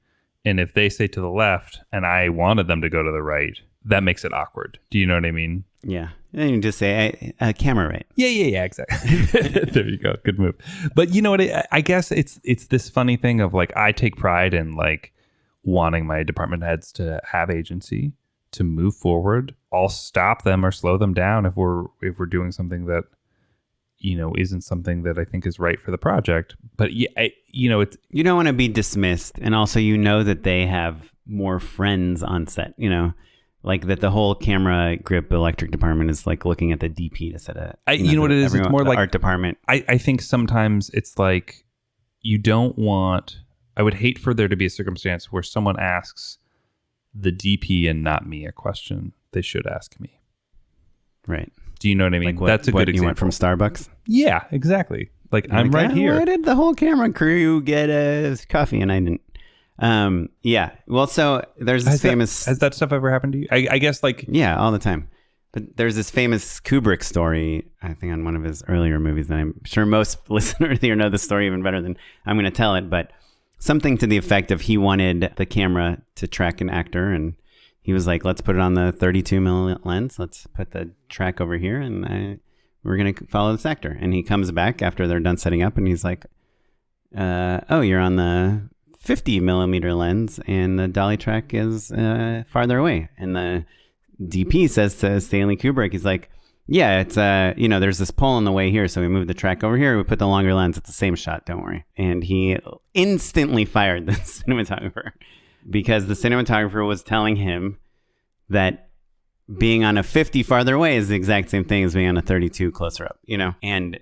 And if they say to the left and I wanted them to go to the right, that makes it awkward. Do you know what I mean? Yeah. And you just say, camera right. Yeah, exactly. There you go. Good move. But you know what? I guess it's this funny thing of like, I take pride in like wanting my department heads to have agency, to move forward. I'll stop them or slow them down if we're doing something that, isn't something that I think is right for the project. But yeah, it's, you don't want to be dismissed. And also, that they have more friends on set, like that the whole camera grip electric department is like looking at the DP to set a, what it is? It's more like art department. I think sometimes it's like I would hate for there to be a circumstance where someone asks the DP and not me a question they should ask me. Right. Do you know what I mean? Like That's a good example. You went from Starbucks? Yeah, exactly. Like, I'm right here. Why did the whole camera crew get a coffee and I didn't? Yeah. Well, so there's this famous... Has that stuff ever happened to you? I guess like... Yeah, all the time. But there's this famous Kubrick story, I think on one of his earlier movies, that I'm sure most listeners here know the story even better than I'm going to tell it, but something to the effect of he wanted the camera to track an actor, and he was like, let's put it on the 32 mm lens. Let's put the track over here, and we're going to follow this actor. And he comes back after they're done setting up, and he's like, oh, you're on the 50 millimeter lens, and the dolly track is farther away. And the DP says to Stanley Kubrick, he's like, yeah, it's, there's this pole in the way here, so we move the track over here, we put the longer lens, it's the same shot, don't worry. And he instantly fired the cinematographer because the cinematographer was telling him that being on a 50 farther away is the exact same thing as being on a 32 closer up, and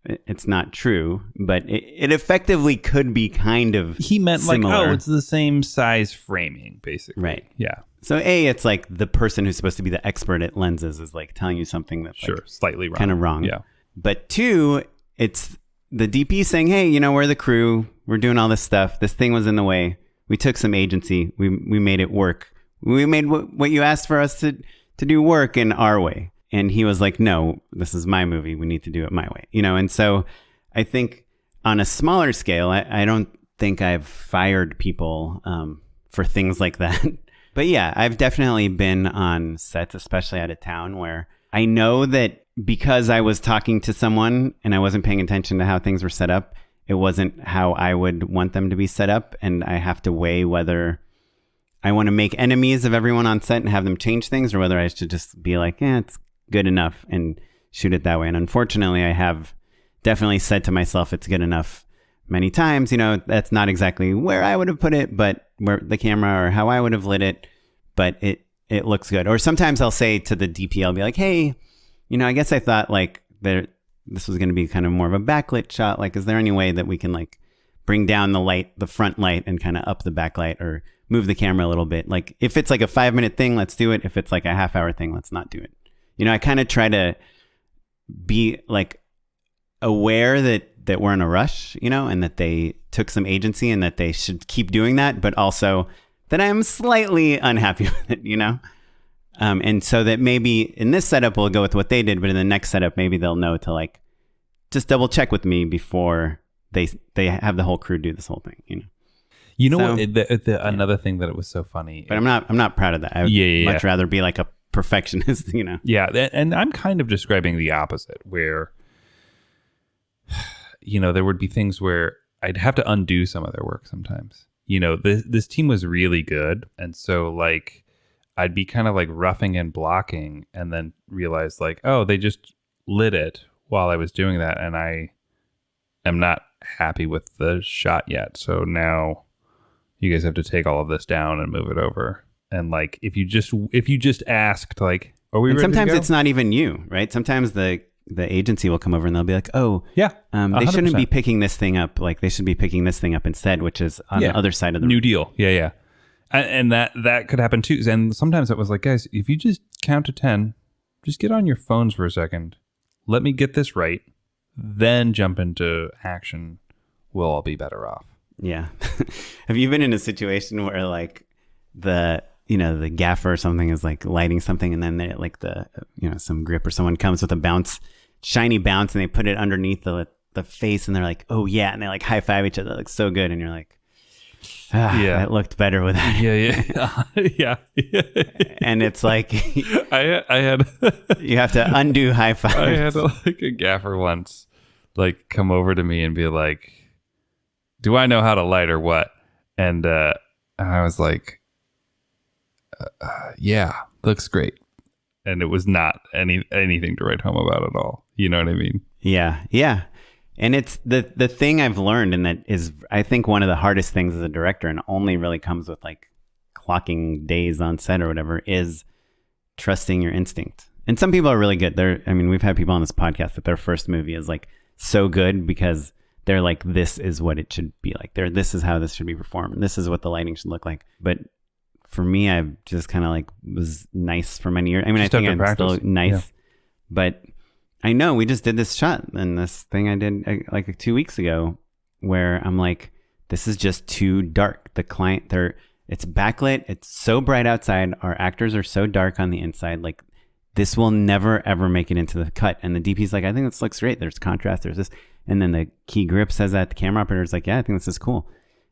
it's not true, but it effectively could be kind of he meant similar. Like, oh, it's the same size framing, basically. Right. Yeah. So it's like the person who's supposed to be the expert at lenses is like telling you something that's slightly wrong. Kind of wrong. Yeah. But 2, it's the DP saying, hey, we're the crew. We're doing all this stuff. This thing was in the way. We took some agency. We made it work. We made what you asked for us to do work in our way. And he was like, no, this is my movie. We need to do it my way. And so I think on a smaller scale, I don't think I've fired people for things like that. But yeah, I've definitely been on sets, especially out of town, where I know that because I was talking to someone and I wasn't paying attention to how things were set up, it wasn't how I would want them to be set up. And I have to weigh whether I want to make enemies of everyone on set and have them change things, or whether I should just be like, it's good enough and shoot it that way. And unfortunately, I have definitely said to myself, it's good enough many times. That's not exactly where I would have put it, but where the camera or how I would have lit it, but it looks good. Or sometimes I'll say to the DP, I'll be like, hey, I guess I thought like this was going to be kind of more of a backlit shot. Like, is there any way that we can like bring down the light, the front light, and kind of up the backlight, or move the camera a little bit? Like, if it's like a 5-minute thing, let's do it. If it's like a half-hour thing, let's not do it. I kind of try to be like aware that we're in a rush, and that they took some agency and that they should keep doing that, but also that I'm slightly unhappy with it, And so that maybe in this setup, we'll go with what they did, but in the next setup, maybe they'll know to like, just double check with me before they have the whole crew do this whole thing, you know? You know what? Another thing that it was so funny. But I'm not proud of that. I would much rather be like a perfectionist, you know? Yeah. And I'm kind of describing the opposite where, you know, there would be things where I'd have to undo some of their work sometimes. You know, this team was really good. And so like, I'd be kind of like roughing and blocking and then realize like, oh, they just lit it while I was doing that. And I am not happy with the shot yet. So now you guys have to take all of this down and move it over. And like, if you just asked like, are we ready sometimes to go? It's not even you, right? Sometimes the agency will come over and they'll be like, oh, yeah, they shouldn't be picking this thing up. Like they should be picking this thing up instead, which is on the other side of the new deal. Yeah. And that could happen too. And sometimes it was like, guys, if you just count to 10, just get on your phones for a second. Let me get this right. Then jump into action. We'll all be better off. Yeah. Have you been in a situation where like the gaffer or something is like lighting something and then they like some grip or someone comes with a shiny bounce and they put it underneath the face and they're like, oh yeah. And they like high five each other. That looks so good. And you're like, that looked better with that. Yeah. And it's like I had you have to undo high fives. I had like a gaffer once like come over to me and be like, do I know how to light or what? And I was like, yeah, looks great. And it was not anything to write home about at all. You know what I mean? Yeah. And it's the thing I've learned, and that is, I think, one of the hardest things as a director, and only really comes with like clocking days on set or whatever, is trusting your instinct. And some people are really good. We've had people on this podcast that their first movie is like so good because they're like, this is what it should be like. This is how this should be performed. This is what the lighting should look like. But for me, I just kind of like was nice for many years. I mean, I think I'm still nice, but I know we just did this shot and this thing I did like 2 weeks ago where I'm like, this is just too dark. The client, it's backlit. It's so bright outside. Our actors are so dark on the inside. Like this will never, ever make it into the cut. And the DP's like, I think this looks great. There's contrast. There's this. And then the key grip says that. The camera operator's like, yeah, I think this is cool.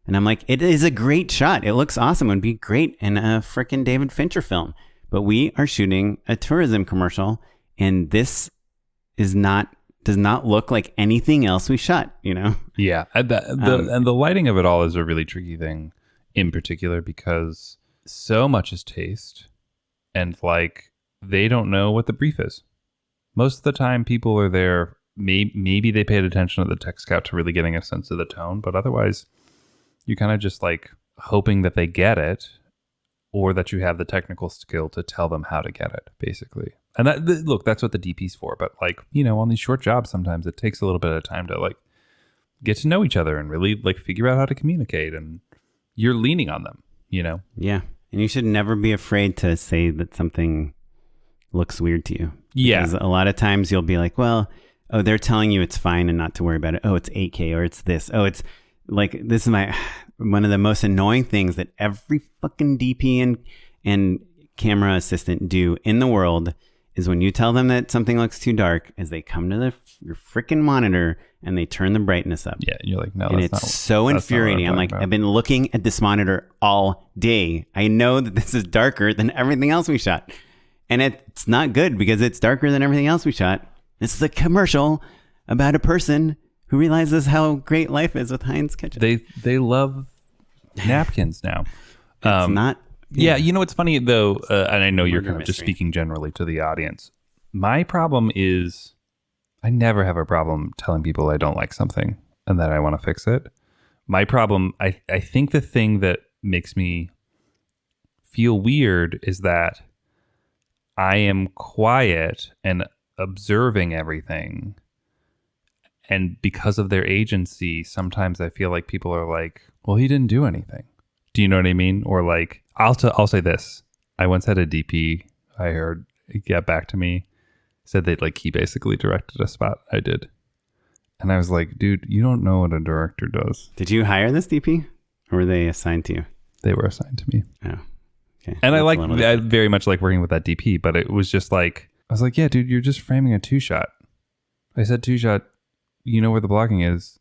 And I'm like, it is a great shot. It looks awesome. It would be great in a freaking David Fincher film. But we are shooting a tourism commercial and this does not look like anything else we shot, you know? Yeah. And the lighting of it all is a really tricky thing in particular because so much is taste and like they don't know what the brief is. Most of the time people are there, maybe they paid attention to the tech scout to really getting a sense of the tone, but otherwise you're kind of just like hoping that they get it or that you have the technical skill to tell them how to get it, basically. And that's what the DP's for. But like, you know, on these short jobs, sometimes it takes a little bit of time to like get to know each other and really like figure out how to communicate. And you're leaning on them, you know? Yeah. And you should never be afraid to say that something looks weird to you. Yeah. Because a lot of times you'll be like, well, oh, they're telling you it's fine and not to worry about it. Oh, it's 8K or it's this. Oh, it's like, this is one of the most annoying things that every fucking DP and camera assistant do in the world is when you tell them that something looks too dark, is they come to your freaking monitor and they turn the brightness up. Yeah, and you're like, no, and it's so infuriating. I'm like, I've been looking at this monitor all day. I know that this is darker than everything else we shot. And it's not good because it's darker than everything else we shot. This is a commercial about a person who realizes how great life is with Heinz ketchup. They love napkins now. It's not. Yeah, you know what's funny though, and I know you're kind of just speaking generally to the audience. My problem is I never have a problem telling people I don't like something and that I want to fix it. My problem, I think the thing that makes me feel weird is that I am quiet and observing everything. And because of their agency, sometimes I feel like people are like, well, he didn't do anything. Do you know what I mean? Or like, I'll say this. I once had a DP I heard get back to me, said that like he basically directed a spot I did. And I was like, dude, you don't know what a director does. Did you hire this DP or were they assigned to you? They were assigned to me. Oh. Okay. And I That's very much like working with that DP, but it was just like, I was like, yeah, dude, you're just framing a 2-shot. I said 2-shot, you know where the blocking is.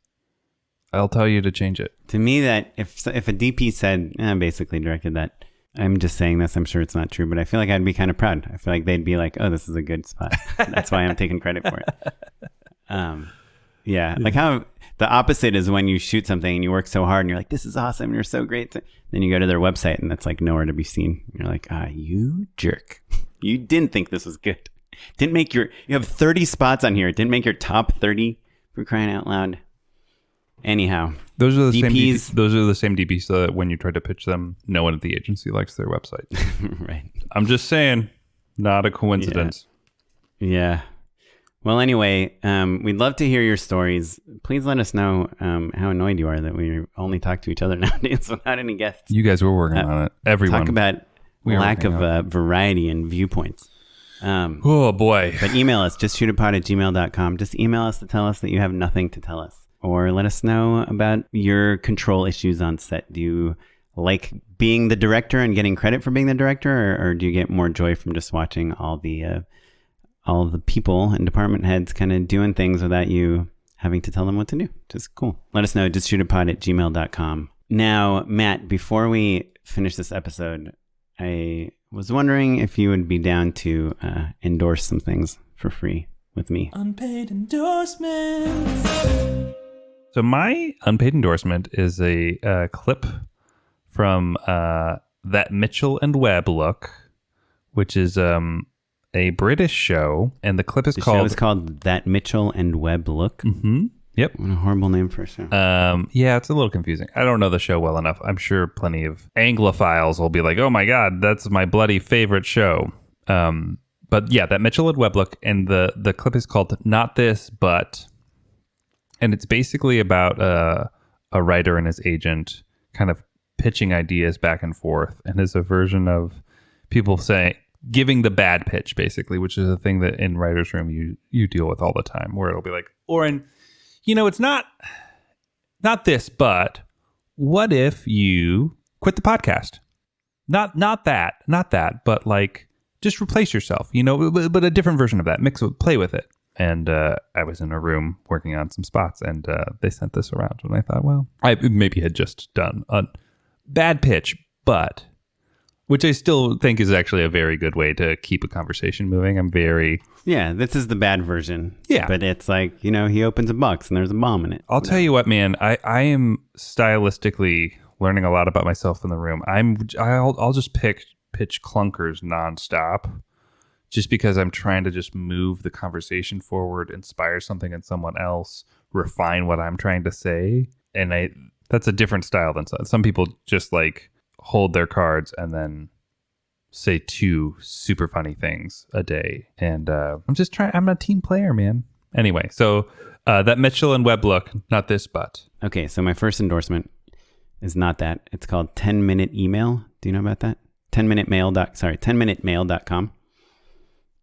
I'll tell you to change it. To me, that if a DP said, basically directed that, I'm just saying this, I'm sure it's not true, but I feel like I'd be kind of proud. I feel like they'd be like, oh, this is a good spot. That's why I'm taking credit for it. Yeah, like how the opposite is when you shoot something and you work so hard and you're like, this is awesome, you're so great. Then you go to their website and that's like nowhere to be seen. You're like, you jerk. You didn't think this was good. Didn't make you have 30 spots on here. It didn't make your top 30, for crying out loud. Anyhow, those are the DPs, same. Those are the same DPs that when you try to pitch them, no one at the agency likes their website. Right. I'm just saying, not a coincidence. Yeah. Well, anyway, we'd love to hear your stories. Please let us know how annoyed you are that we only talk to each other nowadays without any guests. You guys were working on it. Everyone. Talk about lack of variety and viewpoints. Oh boy. But email us, justshootitpod@gmail.com. Just email us to tell us that you have nothing to tell us. Or let us know about your control issues on set. Do you like being the director and getting credit for being the director, or do you get more joy from just watching all the people and department heads kind of doing things without you having to tell them what to do? Just cool. Let us know, justshootitpod@gmail.com. Now, Matt, before we finish this episode, I was wondering if you would be down to endorse some things for free with me. Unpaid endorsements. So my unpaid endorsement is a clip from That Mitchell and Webb Look, which is a British show, and the clip is called... The show is called That Mitchell and Webb Look? Mm-hmm. Yep. What a horrible name for a show. Yeah, it's a little confusing. I don't know the show well enough. I'm sure plenty of Anglophiles will be like, oh my God, that's my bloody favorite show. But yeah, That Mitchell and Webb Look, and the clip is called Not This, But... And it's basically about a writer and his agent kind of pitching ideas back and forth, and is a version of people giving the bad pitch, basically, which is a thing that in writer's room you deal with all the time, where it'll be like, Oren, it's not this, but what if you quit the podcast? Not that, but like just replace yourself, but a different version of that. Play with it. And I was in a room working on some spots, and they sent this around. And I thought, well, I maybe had just done a bad pitch, but which I still think is actually a very good way to keep a conversation moving. Yeah, this is the bad version. Yeah. But it's like, he opens a box and there's a bomb in it. I'll tell you what, man, I am stylistically learning a lot about myself in the room. I'll just pitch clunkers nonstop. Just because I'm trying to just move the conversation forward, inspire something in someone else, refine what I'm trying to say. And that's a different style than some people just like hold their cards and then say 2 super funny things a day. And I'm a team player, man. Anyway, so That Mitchell and Webb Look, Not This, But. Okay, so my first endorsement is not that. It's called 10-Minute Email. Do you know about that? 10minutemail.com.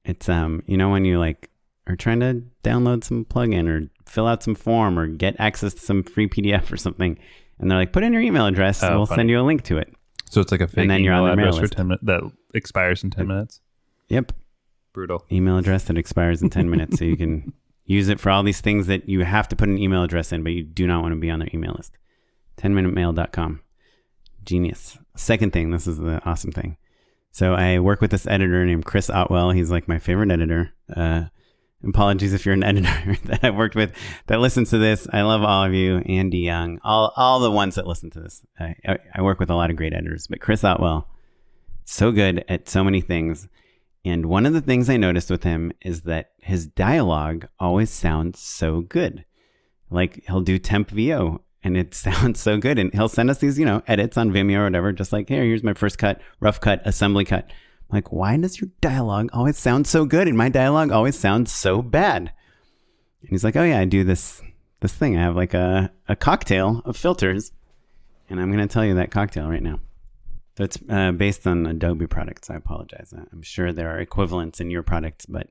It's, when you like are trying to download some plugin or fill out some form or get access to some free PDF or something, and they're like, put in your email address, and we'll send you a link to it. So it's like a fake and then you're email on their address mail for 10 minutes that expires in 10 minutes? Yep. Brutal. Email address that expires in 10 minutes, so you can use it for all these things that you have to put an email address in, but you do not want to be on their email list. 10minutemail.com. Genius. Second thing, this is the awesome thing. So I work with this editor named Chris Otwell. He's like my favorite editor. Apologies if you're an editor that I've worked with that listens to this. I love all of you. Andy Young, all the ones that listen to this. I work with a lot of great editors, but Chris Otwell, so good at so many things. And one of the things I noticed with him is that his dialogue always sounds so good. Like he'll do temp VO and it sounds so good. And he'll send us these, edits on Vimeo or whatever, just like, here's my first cut, rough cut, assembly cut. I'm like, why does your dialogue always sound so good? And my dialogue always sounds so bad. And he's like, oh yeah, I do this thing. I have like a cocktail of filters. And I'm going to tell you that cocktail right now. So it's based on Adobe products. I apologize. I'm sure there are equivalents in your products, but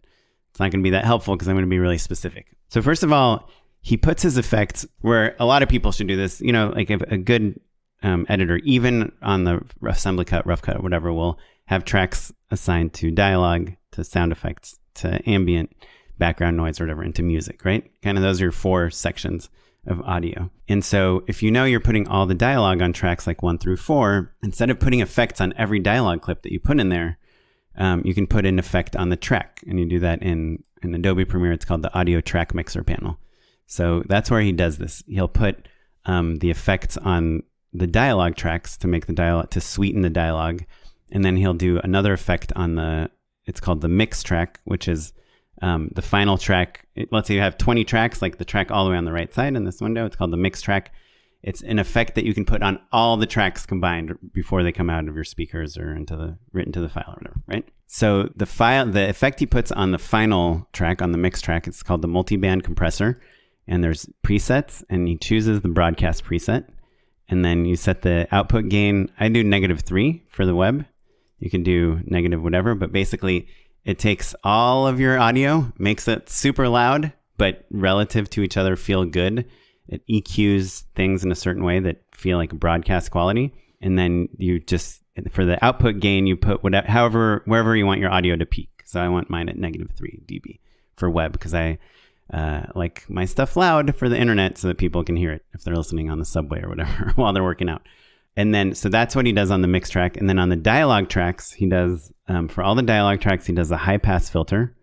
it's not going to be that helpful because I'm going to be really specific. So first of all, he puts his effects where a lot of people should do this. Like if a good editor, even on the assembly cut, rough cut, whatever, will have tracks assigned to dialogue, to sound effects, to ambient background noise or whatever, into music, right? Kind of those are your 4 sections of audio. And so if you know you're putting all the dialogue on tracks like 1 through 4, instead of putting effects on every dialogue clip that you put in there, you can put an effect on the track. And you do that in Adobe Premiere. It's called the Audio Track Mixer panel. So that's where he does this. He'll put the effects on the dialogue tracks to make the dialogue, to sweeten the dialogue. And then he'll do another effect on it's called the mix track, which is the final track. Let's say you have 20 tracks, like the track all the way on the right side in this window. It's called the mix track. It's an effect that you can put on all the tracks combined before they come out of your speakers or written to the file or whatever, right? So the effect he puts on the final track, on the mix track, it's called the multiband compressor. And there's presets, and he chooses the broadcast preset. And then you set the output gain. I do -3 for the web. You can do negative whatever, but basically it takes all of your audio, makes it super loud, but relative to each other feel good. It EQs things in a certain way that feel like broadcast quality. And then you just, for the output gain, you put whatever, wherever you want your audio to peak. So I want mine at -3 dB for web, because I like my stuff loud for the internet so that people can hear it if they're listening on the subway or whatever while they're working out. And then, so that's what he does on the mix track. And then on the dialogue tracks, he does, for all the dialogue tracks, he does a high pass filter.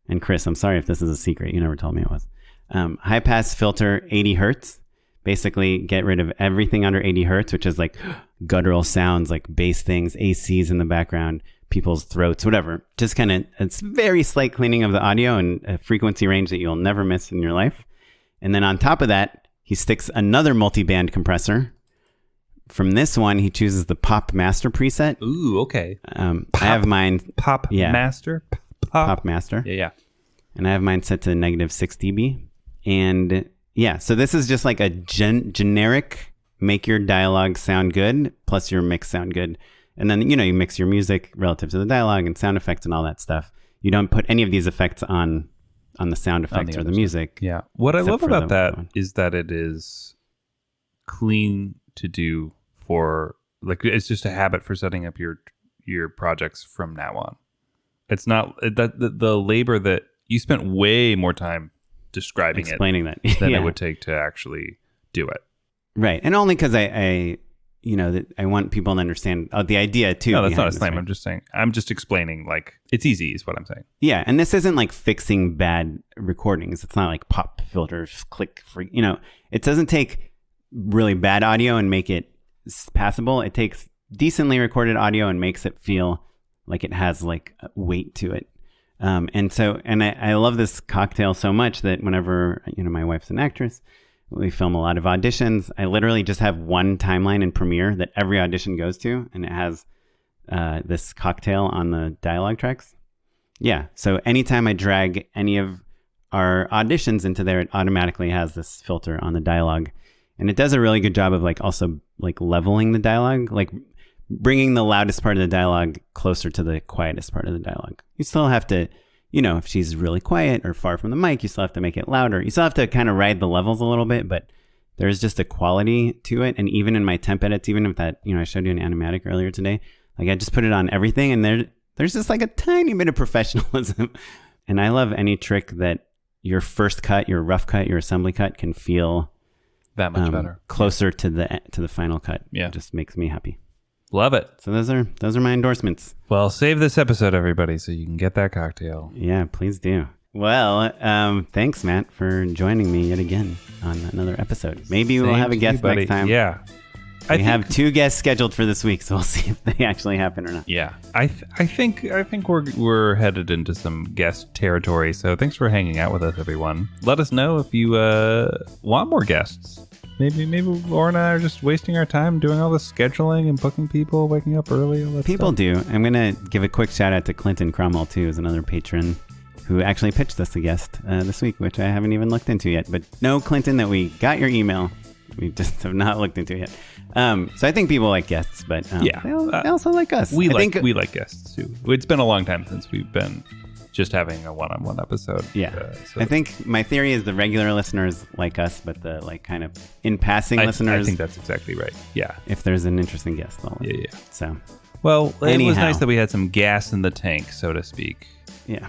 And Chris, I'm sorry if this is a secret. You never told me it was. High pass filter, 80 hertz. Basically get rid of everything under 80 hertz, which is like guttural sounds, like bass things, ACs in the background, people's throats, whatever. Just kind of, it's very slight cleaning of the audio and a frequency range that you'll never miss in your life. And then on top of that, he sticks another multi-band compressor. From this one, he chooses the Pop Master preset. Ooh, okay. I have mine. Master? Pop Master. Yeah. And I have mine set to -6 dB. And yeah, so this is just like a generic make your dialogue sound good, plus your mix sound good. And then, you mix your music relative to the dialogue and sound effects and all that stuff. You don't put any of these effects on the sound effects or the music. Yeah. What I love about that is that it is clean to do for, like, it's just a habit for setting up your projects from now on. It's not that the labor that you spent way more time explaining that than it would take to actually do it. Right. And only because I want people to understand the idea too. No, that's not a slam. Right? I'm just explaining, like, it's easy is what I'm saying. Yeah. And this isn't like fixing bad recordings. It's not like pop filters, click for, it doesn't take really bad audio and make it passable. It takes decently recorded audio and makes it feel like it has like weight to it. And I love this cocktail so much that whenever, my wife's an actress, we film a lot of auditions. I literally just have one timeline in Premiere that every audition goes to, and it has this cocktail on the dialogue tracks. Yeah, so anytime I drag any of our auditions into there, it automatically has this filter on the dialogue. And it does a really good job of also leveling the dialogue, like bringing the loudest part of the dialogue closer to the quietest part of the dialogue. You still have to, if she's really quiet or far from the mic, you still have to make it louder. You still have to kind of ride the levels a little bit, but there's just a quality to it. And even in my temp edits, even if that, I showed you an animatic earlier today, like I just put it on everything, and there's just like a tiny bit of professionalism. And I love any trick that your first cut, your rough cut, your assembly cut can feel that much better, closer to the final cut. Yeah, it just makes me happy. Love it. So those are my endorsements. Well, save this episode, everybody, so you can get that cocktail. Yeah, please do. Well, thanks, Matt, for joining me yet again on another epised. Maybe we'll have a guest next time. Yeah. We have 2 guests scheduled for this week, so we'll see if they actually happen or not. Yeah. I think we're headed into some guest territory, so thanks for hanging out with us, everyone. Let us know if you want more guests. Maybe Oren and I are just wasting our time doing all the scheduling and booking people, waking up early. All that people stuff. do. I'm going to give a quick shout out to Clinton Cromwell, too, who's another patron who actually pitched us a guest this week, which I haven't even looked into yet. But no, Clinton, that we got your email. We just have not looked into it yet. So I think people like guests, but they also like us. We like guests, too. It's been a long time since we've been just having a one-on-one episode. Yeah. I think my theory is the regular listeners like us, but the like kind of in passing listeners. I think that's exactly right. Yeah. If there's an interesting guest, they'll listen. Yeah. So. Well, it was nice that we had some gas in the tank, so to speak. Yeah.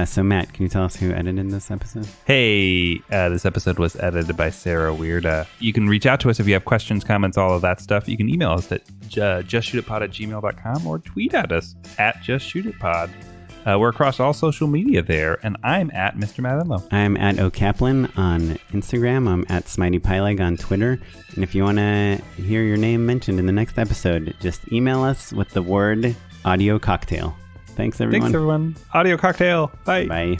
So, Matt, can you tell us who edited this episode? Hey, this episode was edited by Sarah Weirda. You can reach out to us if you have questions, comments, all of that stuff. You can email us at justshootitpod@gmail.com or tweet at us at justshootitpod. We're across all social media there, and I'm at Mr. Matt Enlow. I'm at O'Kaplan on Instagram. I'm at SmiteyPyleg on Twitter. And if you want to hear your name mentioned in the next episode, just email us with the word audio cocktail. Thanks, everyone. Thanks, everyone. Audio cocktail. Bye. Bye.